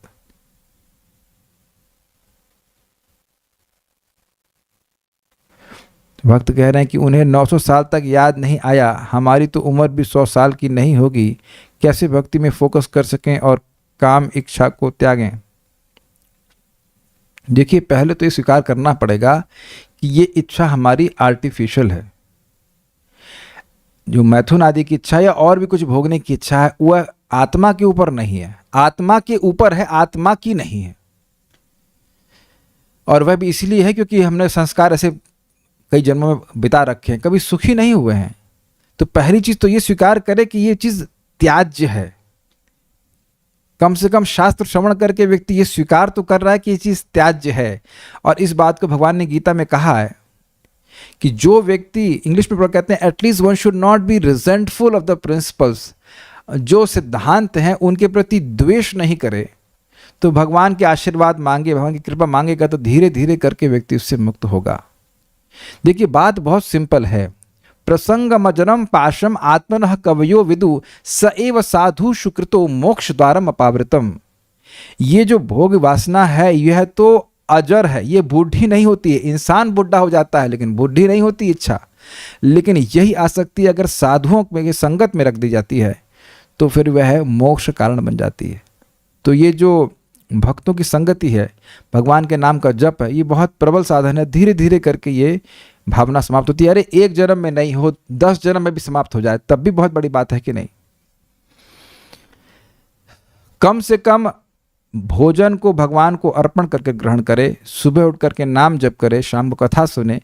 भक्त कह रहे हैं कि उन्हें 900 साल तक याद नहीं आया, हमारी तो उम्र भी 100 साल की नहीं होगी, कैसे भक्ति में फोकस कर सकें और काम इच्छा को त्यागें? देखिए, पहले तो ये स्वीकार करना पड़ेगा कि ये इच्छा हमारी आर्टिफिशियल है। जो मैथुन आदि की इच्छा या और भी कुछ भोगने की इच्छा है, वह आत्मा के ऊपर नहीं है, आत्मा के ऊपर है, आत्मा की नहीं है। और वह भी इसलिए है क्योंकि हमने संस्कार ऐसे कई जन्मों में बिता रखे हैं, कभी सुखी नहीं हुए हैं। तो पहली चीज तो ये स्वीकार करें कि ये चीज त्याज्य है। कम से कम शास्त्र श्रवण करके व्यक्ति ये स्वीकार तो कर रहा है कि ये चीज त्याज्य है। और इस बात को भगवान ने गीता में कहा है कि जो व्यक्ति, इंग्लिश में कहते हैं at least one should not be resentful of the principles, जो सिद्धांत हैं उनके प्रति द्वेष नहीं करे, तो भगवान के आशीर्वाद मांगे, भगवान की कृपा मांगेगा तो धीरे धीरे करके व्यक्ति उससे मुक्त होगा। देखिए, बात बहुत सिंपल है। प्रसंगमजनम पाशम आत्मनः कवयो विदु स एव साधु सुकृतो मोक्ष द्वारम अपावृतम। ये जो भोग वासना है यह तो अजर है, ये बूढ़ी नहीं होती है। इंसान बुढ़ा हो जाता है लेकिन बूढ़ी नहीं होती इच्छा। लेकिन यही आसक्ति अगर साधुओं में संगत में रख दी जाती है तो फिर वह मोक्ष कारण बन जाती है। तो ये जो भक्तों की संगति है, भगवान के नाम का जप है, ये बहुत प्रबल साधन है। धीरे धीरे करके ये भावना समाप्त होती है। अरे एक जन्म में नहीं हो, 10 जन्म में भी समाप्त हो जाए तब भी बहुत बड़ी बात है कि नहीं। कम से कम भोजन को भगवान को अर्पण करके ग्रहण करे, सुबह उठ करके नाम जप करे, शाम को कथा सुने,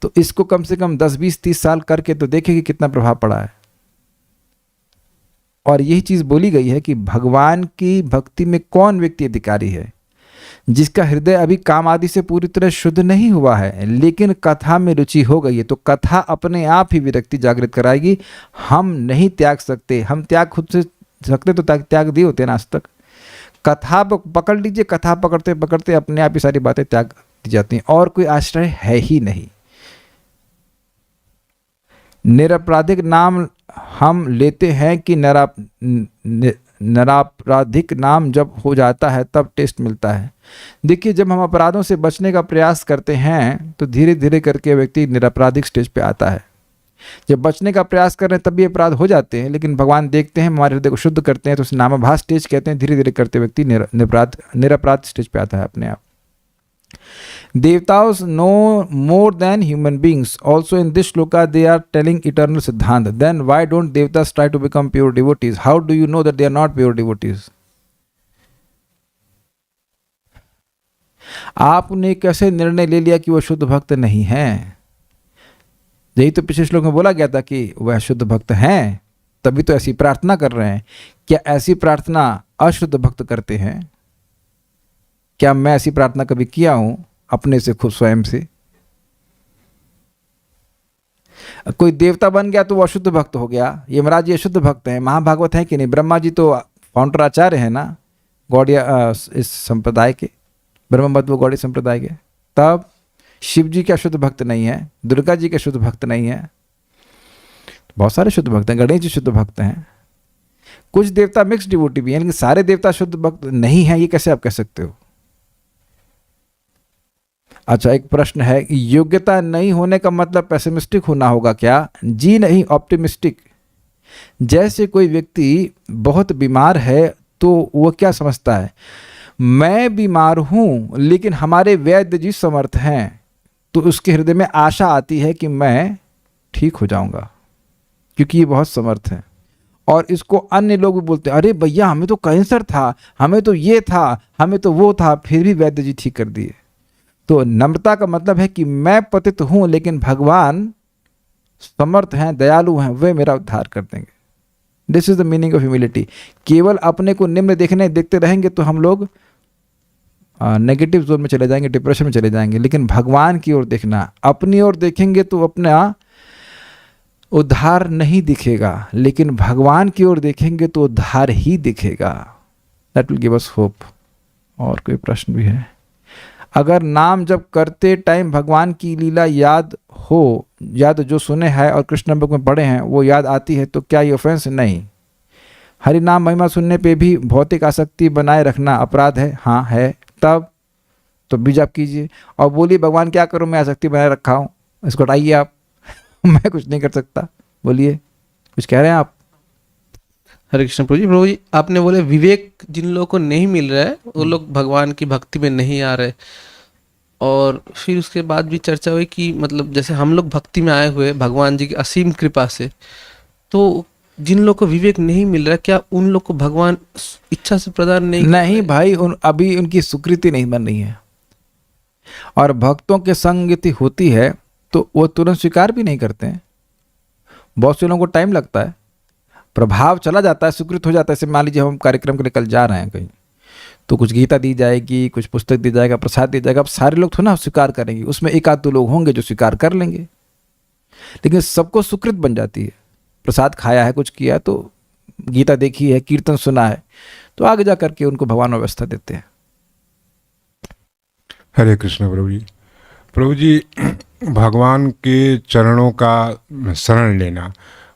तो इसको कम से कम 10, 20, 30 साल करके तो देखेगी कितना प्रभाव पड़ा है। और यही चीज बोली गई है कि भगवान की भक्ति में कौन व्यक्ति अधिकारी है? जिसका हृदय अभी काम आदि से पूरी तरह शुद्ध नहीं हुआ है लेकिन कथा में रुचि हो गई है। तो कथा अपने आप ही विरक्ति जागृत कराएगी। हम नहीं त्याग सकते, हम त्याग खुद से सकते तो त्याग दिए होते ना आज तक। कथा पकड़ लीजिए, कथा पकड़ते पकड़ते अपने आप ही सारी बातें त्याग दी जाती हैं और कोई आश्रय है ही नहीं। निरपराधिक नाम हम लेते हैं कि नरापराधिक नाम जब हो जाता है तब टेस्ट मिलता है। देखिए, जब हम अपराधों से बचने का प्रयास करते हैं तो धीरे धीरे करके व्यक्ति निरपराधिक स्टेज पे आता है। जब बचने का प्रयास कर रहे हैं तब भी अपराध हो जाते हैं, लेकिन भगवान देखते हैं, हमारे हृदय को शुद्ध करते हैं, तो उसे नामाभास स्टेज कहते हैं। धीरे धीरे करते व्यक्ति निरपराध स्टेज पे आता है अपने आप। Devtas know more than human beings. Also in this shloka they are telling eternal Siddhanta. Then why don't Devtas try to become pure devotees? How do you know that they are not pure devotees? आपने कैसे निर्णय ले लिया कि वह शुद्ध भक्त नहीं हैं? यही तो पिछले श्लोक में बोला गया था कि वह शुद्ध भक्त हैं, तभी तो ऐसी प्रार्थना कर रहे हैं। क्या ऐसी प्रार्थना अशुद्ध भक्त करते हैं? क्या मैं ऐसी प्रार्थना कभी किया हूं अपने से, खुद स्वयं से? कोई देवता बन गया तो वो अशुद्ध भक्त हो गया, यमराज जी अशुद्ध भक्त हैं, महाभागवत है कि नहीं? ब्रह्मा जी तो फाउंडर आचार्य है ना गौड़िया इस संप्रदाय के, ब्रह्मबद्ध गौड़ी संप्रदाय के। तब शिव जी के अशुद्ध भक्त नहीं है, दुर्गा जी के शुद्ध भक्त नहीं है, बहुत सारे शुद्ध भक्त हैं, गणेश जी शुद्ध भक्त हैं। कुछ देवता मिक्स डिवोटी भी हैं, लेकिन सारे देवता शुद्ध भक्त नहीं हैं, ये कैसे आप कह सकते हो? अच्छा, एक प्रश्न है, योग्यता नहीं होने का मतलब पेसिमिस्टिक होना होगा क्या? जी नहीं, ऑप्टिमिस्टिक। जैसे कोई व्यक्ति बहुत बीमार है तो वो क्या समझता है, मैं बीमार हूं लेकिन हमारे वैद्य जी समर्थ हैं, तो उसके हृदय में आशा आती है कि मैं ठीक हो जाऊंगा क्योंकि ये बहुत समर्थ है। और इसको अन्य लोग भी बोलते हैं, अरे भैया हमें तो कैंसर था, हमें तो ये था, हमें तो वो था, फिर भी वैद्य जी ठीक कर दिए। तो नम्रता का मतलब है कि मैं पतित हूं लेकिन भगवान समर्थ हैं, दयालु हैं, वे मेरा उद्धार कर देंगे। This is the meaning of humility. केवल अपने को निम्न देखते रहेंगे तो हम लोग नेगेटिव जोन में चले जाएंगे, डिप्रेशन में चले जाएंगे। लेकिन भगवान की ओर देखना, अपनी ओर देखेंगे तो अपना उद्धार नहीं दिखेगा, लेकिन भगवान की ओर देखेंगे तो उद्धार ही दिखेगा। That will give us hope. और कोई प्रश्न भी है? अगर नाम जब करते टाइम भगवान की लीला याद हो, याद जो सुने हैं और कृष्ण बुक में पढ़े हैं वो याद आती है तो क्या ये ऑफेंस? नहीं। हरि नाम महिमा सुनने पे भी भौतिक आसक्ति बनाए रखना अपराध है? हाँ है। तब तो बीज आप कीजिए और बोलिए भगवान क्या करूं, मैं आसक्ति बनाए रखा हूं, इसको हटाइए आप। मैं कुछ नहीं कर सकता। बोलिए, कुछ कह रहे हैं आप? हरे कृष्ण प्रभु जी, आपने बोले विवेक जिन लोगों को नहीं मिल रहा है वो लोग भगवान की भक्ति में नहीं आ रहे, और फिर उसके बाद भी चर्चा हुई कि मतलब जैसे हम लोग भक्ति में आए हुए भगवान जी की असीम कृपा से, तो जिन लोग को विवेक नहीं मिल रहा, क्या उन लोग को भगवान इच्छा से प्रदान नहीं भाई, अभी उनकी सुकृति नहीं बन रही है। और भक्तों के संगति होती है तो वो तुरंत स्वीकार भी नहीं करते हैं। बहुत से लोगों को टाइम लगता है, प्रभाव चला जाता है, स्वीकृत हो जाता है। जैसे मान लीजिए हम कार्यक्रम के लिए कल जा रहे हैं कहीं, तो कुछ गीता दी जाएगी, कुछ पुस्तक दी जाएगा, प्रसाद दिया जाएगा। अब सारे लोग थोड़ा ना स्वीकार करेंगे, उसमें एक आध दो लोग होंगे जो स्वीकार कर लेंगे, लेकिन सबको सुकृत बन जाती है। प्रसाद खाया है, कुछ किया, तो गीता देखी है, कीर्तन सुना है, तो आगे जा करके उनको भगवान व्यवस्था देते हैं। हरे कृष्ण प्रभु जी। प्रभु जी, भगवान के चरणों का शरण लेना,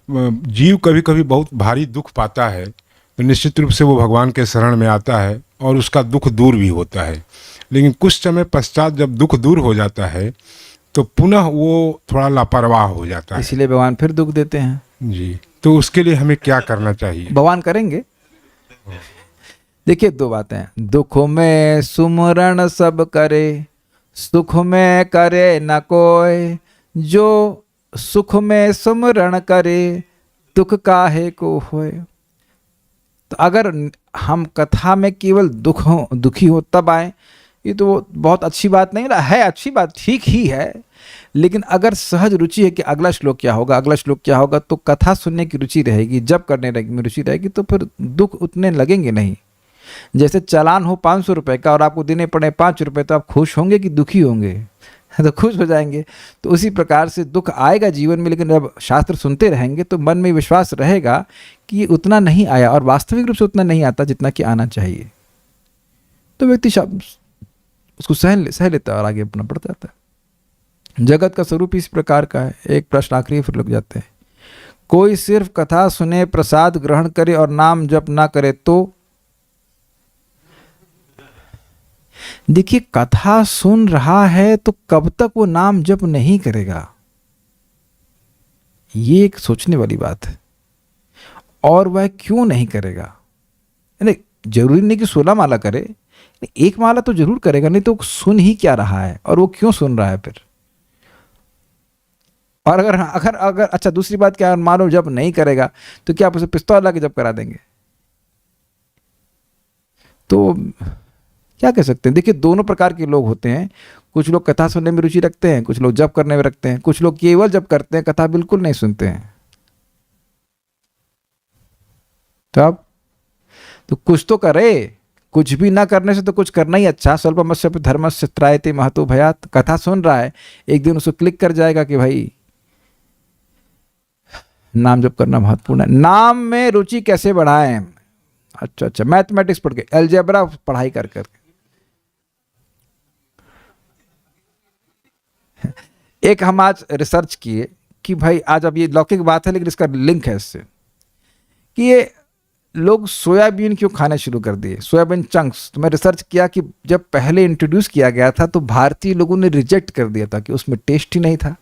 जीव कभी कभी बहुत भारी दुख पाता है तो निश्चित रूप से वो भगवान के शरण में आता है और उसका दुख दूर भी होता है। लेकिन कुछ समय पश्चात जब दुख दूर हो जाता है तो पुनः वो थोड़ा लापरवाह हो जाता है, इसीलिए भगवान फिर दुख देते हैं जी। तो उसके लिए हमें क्या करना चाहिए? भगवान करेंगे। देखिए, दो बातें हैं, दुख में सुमरण सब करे, सुख में करे न कोय, जो सुख में सुमरण करे दुख काहे को होए। तो अगर हम कथा में केवल दुखी हो तब आए, ये तो बहुत अच्छी बात नहीं है, अच्छी बात ठीक ही है। लेकिन अगर सहज रुचि है कि अगला श्लोक क्या होगा, अगला श्लोक क्या होगा, तो कथा सुनने की रुचि रहेगी, जब करने में रुचि रहेगी, तो फिर दुख उतने लगेंगे नहीं। जैसे चालान हो 500 रुपये का और आपको देने पड़े 5 रुपये, तो आप खुश होंगे कि दुखी होंगे? तो खुश हो जाएंगे। तो उसी प्रकार से दुख आएगा जीवन में, लेकिन जब शास्त्र सुनते रहेंगे तो मन में विश्वास रहेगा कि ये उतना नहीं आया, और वास्तविक रूप से उतना नहीं आता जितना कि आना चाहिए। तो व्यक्ति उसको सह लेता है और आगे अपना बढ़ जाता है। जगत का स्वरूप इस प्रकार का है। एक प्रश्न आखिरी फिर लग जाते हैं। कोई सिर्फ कथा सुने, प्रसाद ग्रहण करे और नाम जप ना करे तो? देखिए, कथा सुन रहा है तो कब तक वो नाम जप नहीं करेगा, ये एक सोचने वाली बात है। और वह क्यों नहीं करेगा? जरूरी नहीं कि 16 माला करे, एक माला तो जरूर करेगा, नहीं तो सुन ही क्या रहा है और वो क्यों सुन रहा है फिर। और अगर अगर अगर अच्छा दूसरी बात क्या, मानो जब नहीं करेगा तो क्या आप उसे पिस्तौल ला के जब करा देंगे? तो क्या कह सकते हैं। देखिए दोनों प्रकार के लोग होते हैं, कुछ लोग कथा सुनने में रुचि रखते हैं, कुछ लोग जप करने में रखते हैं, कुछ लोग केवल जप करते हैं, कथा बिल्कुल नहीं सुनते हैं। तो अब तो कुछ तो करे, कुछ भी ना करने से तो कुछ करना ही अच्छा। स्वल्पमस्य धर्मस्य त्रायते महतो भयात्। कथा सुन रहा है, एक दिन उसको क्लिक कर जाएगा कि भाई नाम जप करना महत्वपूर्ण है। नाम में रुचि कैसे बढ़ाएं? अच्छा, मैथमेटिक्स पढ़ के, अलजेब्रा पढ़ाई कर करके। एक हम आज रिसर्च किए कि भाई आज, अब ये लौकिक बात है लेकिन इसका लिंक है इससे, कि ये लोग सोयाबीन क्यों खाने शुरू कर दिए, सोयाबीन चंक्स। तो मैं रिसर्च किया कि जब पहले इंट्रोड्यूस किया गया था तो भारतीय लोगों ने रिजेक्ट कर दिया था कि उसमें टेस्ट ही नहीं था,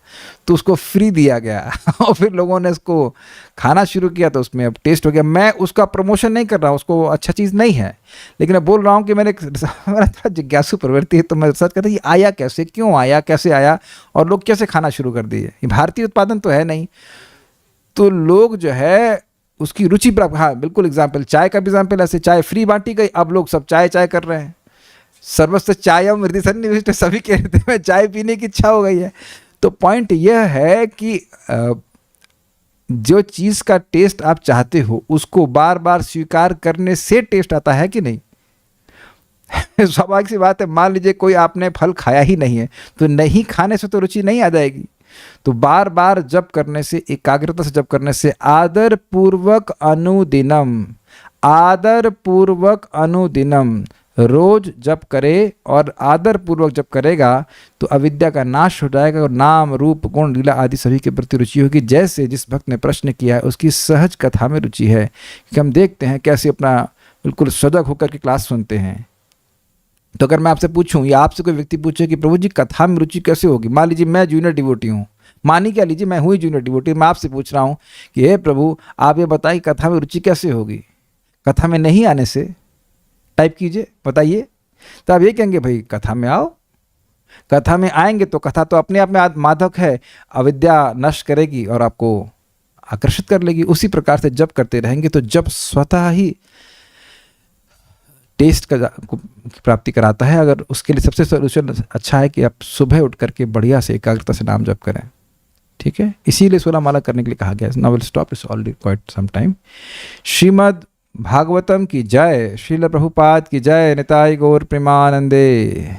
तो उसको फ्री दिया गया और फिर लोगों ने इसको खाना शुरू किया तो उसमें अब टेस्ट हो गया। मैं उसका प्रमोशन नहीं कर रहा हूँ, उसको अच्छा चीज़ नहीं है, लेकिन मैं बोल रहा हूँ कि मेरा थोड़ा जिज्ञासु प्रवृत्ति है, तो मैं रिसर्च करता ये आया कैसे, क्यों आया, कैसे आया और लोग कैसे खाना शुरू कर दिए। ये भारतीय उत्पादन तो है नहीं, तो लोग जो है उसकी रुचि प्राप्त। हाँ बिल्कुल, एग्जाम्पल चाय का भी एग्जाम्पल ऐसे, चाय फ्री बांटी गई, अब लोग सब चाय चाय कर रहे हैं। सर्वस्व चाय मृति सन्निविष्ट, सभी कह रहे थे चाय पीने की इच्छा हो गई है। तो पॉइंट यह है कि जो चीज़ का टेस्ट आप चाहते हो उसको बार बार स्वीकार करने से टेस्ट आता है कि नहीं। स्वाभाविक सी बात है, मान लीजिए कोई आपने फल खाया ही नहीं है तो नहीं खाने से तो रुचि नहीं आ जाएगी। तो बार बार जप करने से, एकाग्रता से जप करने से, आदर पूर्वक अनुदिनम रोज जप करे और आदर पूर्वक जप करेगा तो अविद्या का नाश हो जाएगा और नाम रूप गुण लीला आदि सभी के प्रति रुचि होगी। जैसे जिस भक्त ने प्रश्न किया है उसकी सहज कथा में रुचि है, कि हम देखते हैं कैसे अपना बिल्कुल सजग होकर के क्लास सुनते हैं। तो अगर मैं आपसे पूछूं या आपसे कोई व्यक्ति पूछे कि प्रभु जी कथा में रुचि कैसे होगी, मान लीजिए मैं जूनियर डिवोटी हूँ, मानी क्या लीजिए मैं हुई जूनियर डिवोटी, मैं आपसे पूछ रहा हूँ कि हे प्रभु आप ये बताइए कथा में रुचि कैसे होगी। कथा में नहीं आने से टाइप कीजिए, बताइए। तो आप ये कहेंगे भाई कथा में आओ, कथा में आएंगे तो कथा तो अपने आप में मादक है, अविद्या नष्ट करेगी और आपको आकर्षित कर लेगी। उसी प्रकार से जप करते रहेंगे तो जप स्वतः ही टेस्ट का प्राप्ति कराता है। अगर उसके लिए सबसे सोल्यूशन अच्छा है कि आप सुबह उठ करके बढ़िया से एकाग्रता से नाम जप करें, ठीक है। इसीलिए 16 माला करने के लिए कहा गया है। Now will stop, it's already quite some time. Srimad Bhagavatam की जय, श्रील प्रभुपाद की जय, निताई गौर प्रेमानंदे।